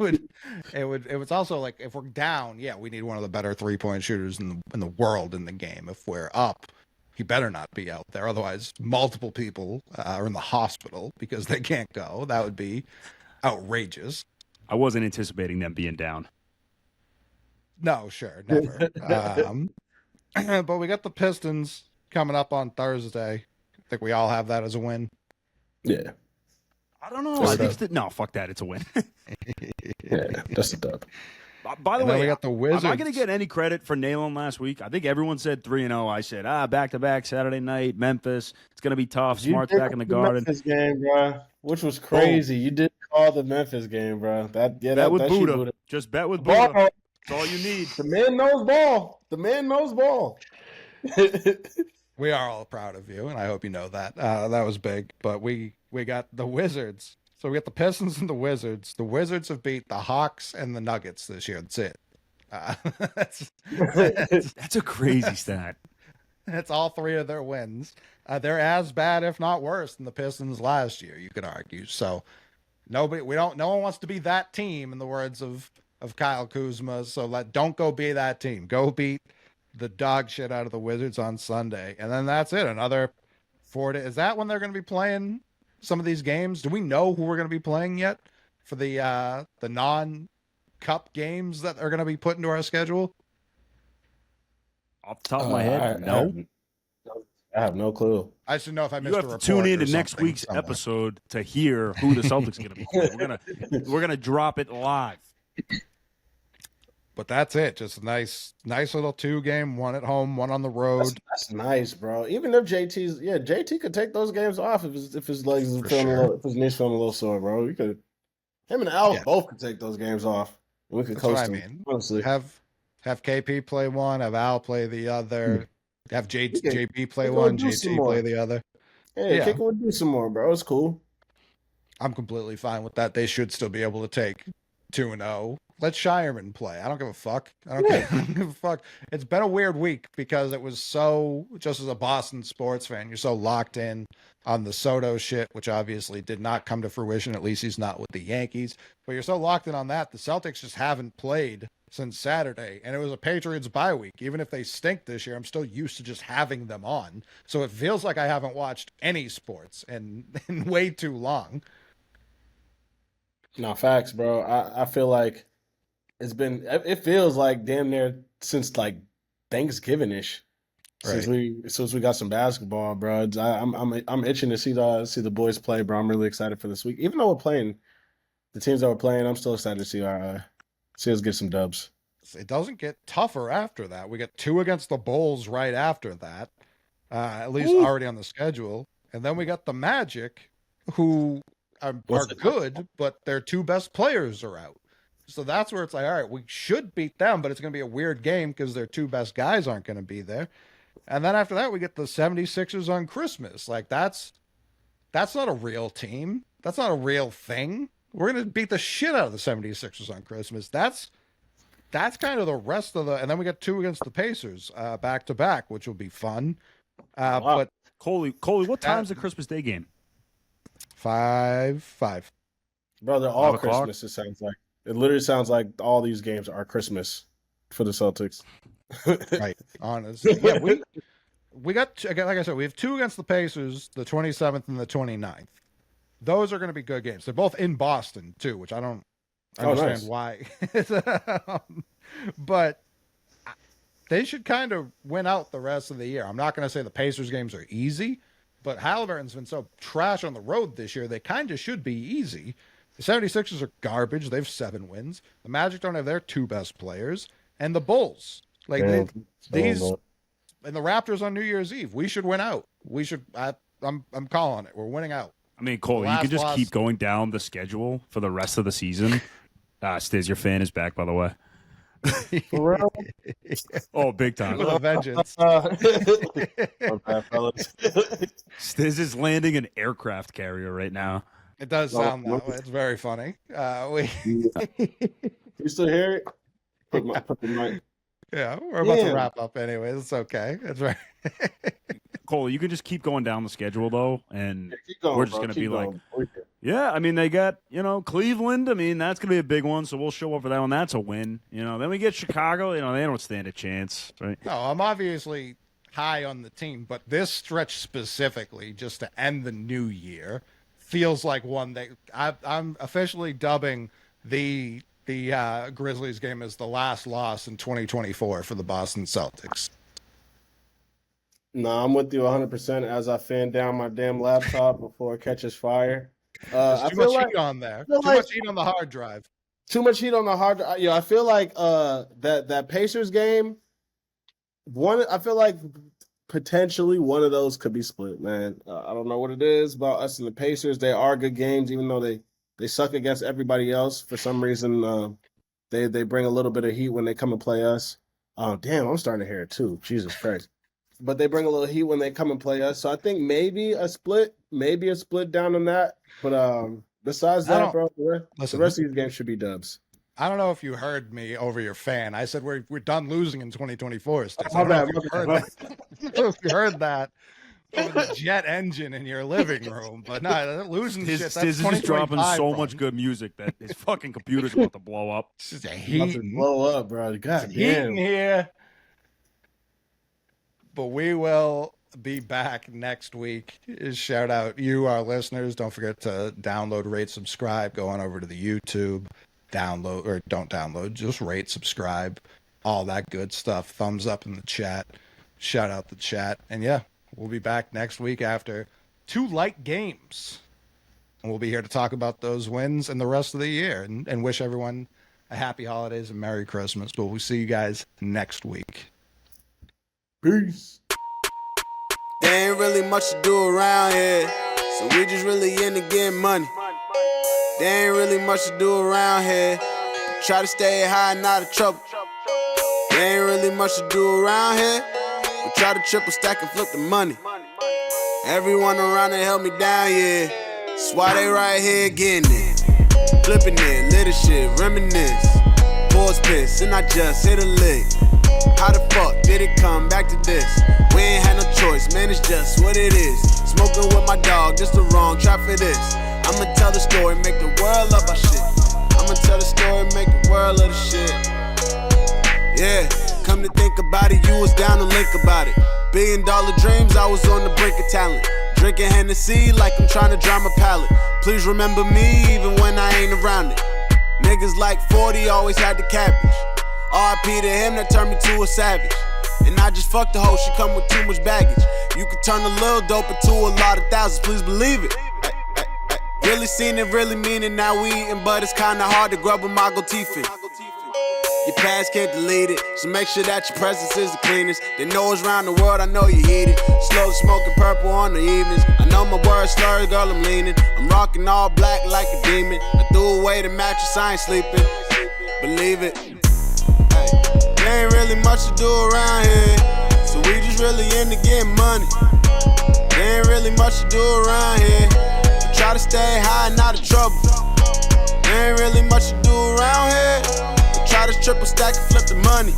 was also like, if we're down, yeah, we need one of the better 3-point shooters in the world in the game. If we're up, he better not be out there. Otherwise, multiple people are in the hospital because they can't go. That would be outrageous. I wasn't anticipating them being down. No, sure, never. But we got the Pistons coming up on Thursday. I think we all have that as a win. Yeah. I don't know. I think no, fuck that. It's a win. Yeah, that's a dub. By the And then way, we got the Wizards. am I going to get any credit for nailing last week? I think everyone said 3-0. I said, back-to-back Saturday night, Memphis. It's going to be tough. Smart's back in the Garden. Memphis game, bro, which was crazy. You did call the Memphis game, bro. Bet with Buddha. Just bet with Buddha. Ball. That's all you need. The man knows ball. The man knows ball. We are all proud of you, and I hope you know that. That was big. But we got the Wizards. So we got the Pistons and the Wizards. The Wizards have beat the Hawks and the Nuggets this year. That's it. That's a crazy stat. That's all three of their wins. They're as bad, if not worse, than the Pistons last year, you could argue. So no one wants to be that team, in the words of Kyle Kuzma. So don't go be that team. Go beat the dog shit out of the Wizards on Sunday. And then that's it. Another 4 days. Is that when they're going to be playing some of these games? Do we know who we're going to be playing yet for the non-cup games that are going to be put into our schedule? Off the top of my head, no. I have no clue. I should know if I missed You a have to report tune in or to next something week's somewhere. episode to hear who the Celtics are going to be playing. We're gonna drop it live. But that's it. Just a nice little 2-game, one at home, one on the road. That's nice, bro. Even if JT could take those games off if his legs is feeling if his knees feeling a little sore, bro. Him and Al both could take those games off. We could coast them. Honestly, have KP play one, have Al play the other, have JB play one, JT play the other. Hey, Kicker would do some more, bro. It's cool. I'm completely fine with that. They should still be able to take 2-0. Let Shireman play. I don't give a fuck. I don't give a fuck. It's been a weird week because it was so, just as a Boston sports fan, you're so locked in on the Soto shit, which obviously did not come to fruition. At least he's not with the Yankees. But you're so locked in on that. The Celtics just haven't played since Saturday. And it was a Patriots bye week. Even if they stink this year, I'm still used to just having them on. So it feels like I haven't watched any sports in way too long. No, facts, bro. I feel like it feels like damn near since like Thanksgiving-ish. Right. Since we got some basketball, bro. I'm itching to see the boys play, bro. I'm really excited for this week. Even though we're playing the teams that we're playing, I'm still excited to see us get some dubs. It doesn't get tougher after that. We get 2 against the Bulls right after that, at least already on the schedule. And then we got the Magic, who are good, but their 2 best players are out. So that's where it's like, all right, we should beat them, but it's going to be a weird game because their 2 best guys aren't going to be there. And then after that, we get the 76ers on Christmas. Like, that's not a real team. That's not a real thing. We're going to beat the shit out of the 76ers on Christmas. That's kind of the rest of the... And then we get 2 against the Pacers back-to-back, which will be fun. But Coley, what time's the Christmas Day game? 5. Bro, they're all Christmas, it sounds like. It literally sounds like all these games are Christmas for the Celtics. Right, honestly. Yeah, we got, like I said, we have 2 against the Pacers, the 27th and the 29th. Those are going to be good games. They're both in Boston, too, which I don't understand why. But they should kind of win out the rest of the year. I'm not going to say the Pacers games are easy, but Halliburton's been so trash on the road this year, they kind of should be easy. The 76ers are garbage. They have 7 wins. The Magic don't have their 2 best players. And the Bulls. Like, and the Raptors on New Year's Eve. We should win out. I'm calling it. We're winning out. I mean, Cole, you can just keep going down the schedule for the rest of the season. Stiz, your fan is back, by the way. For real? Oh, big time. With a vengeance. Okay, fellas. Stiz is landing an aircraft carrier right now. It does sound that way. It's very funny. You still hear it? Put the mic. Yeah, we're about to wrap up anyway. It's okay. It's right. Cole, you can just keep going down the schedule, though, and we're just going to be going. like, yeah, I mean, they got, Cleveland. I mean, that's going to be a big one, so we'll show up for that one. That's a win. Then we get Chicago. They don't stand a chance, right? No, I'm obviously high on the team, but this stretch specifically, just to end the new year, feels like one that I'm officially dubbing the Grizzlies game as the last loss in 2024 for the Boston Celtics. No, I'm with you 100% as I fan down my damn laptop before it catches fire. There's too much heat on there. Too much heat on the hard drive. Too much heat on the hard. I feel like that Pacers game. I feel like potentially one of those could be split, man. I don't know what it is about us and the Pacers. They are good games, even though they suck against everybody else. For some reason, they bring a little bit of heat when they come and play us. Damn, I'm starting to hear it too. Jesus Christ. But they bring a little heat when they come and play us. So I think maybe a split down on that. But besides that, bro, the rest of these games should be dubs. I don't know if you heard me over your fan. I said we're done losing in 2024. My bad. I don't know if you heard that over the jet engine in your living room. But no, losing shit. That's Stiz is dropping so bro. much good music that his fucking computer's about to blow up. It's just a heat blow up, bro. God damn. Here. But we will be back next week. Shout out you, our listeners. Don't forget to download, rate, subscribe. Go on over to the YouTube. Download or don't download, just rate, subscribe, all that good stuff. Thumbs up in the chat. Shout out the chat. And yeah, we'll be back next week after 2 light games. And we'll be here to talk about those wins and the rest of the year and wish everyone a happy holidays and Merry Christmas. But we'll see you guys next week. Peace. There ain't really much to do around here, so we just really into getting money. There ain't really much to do around here. Try to stay high and out of trouble. There ain't really much to do around here. We try to triple stack and flip the money. Everyone around there held me down, yeah. That's why they right here getting it. Flipping it, little shit, reminisce. Pause piss, and I just hit a lick. How the fuck did it come back to this? We ain't had no choice, man, it's just what it is. Smoking with my dog, just the wrong trap for this. I'ma tell the story, make the world love our shit. I'ma tell the story, make the world love the shit. Yeah, come to think about it, you was down to link about it. $1 billion dreams, I was on the brink of talent. Drinking Hennessy like I'm trying to dry my palate. Please remember me even when I ain't around it. Niggas like 40 always had the cabbage. R.I.P. to him that turned me to a savage. And I just fucked the hoe, she come with too much baggage. You can turn a little dope into a lot of thousands, please believe it. Really seen it, really mean it, now we eatin', but it's kinda hard to grub with my gold teeth in. Your past can't delete it, so make sure that your presence is the cleanest. They know it's round the world, I know you heat it. Slow smoking purple on the evenings. I know my words slurred, girl, I'm leaning. I'm rocking all black like a demon. I threw away the mattress, I ain't sleeping. Believe it. Hey, there ain't really much to do around here, so we just really into getting money. There ain't really much to do around here. Try to stay high and out of trouble. There ain't really much to do around here. But try to triple stack and flip the money.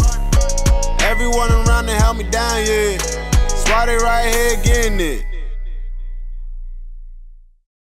Everyone around there held me down, yeah. That's why they right here getting it.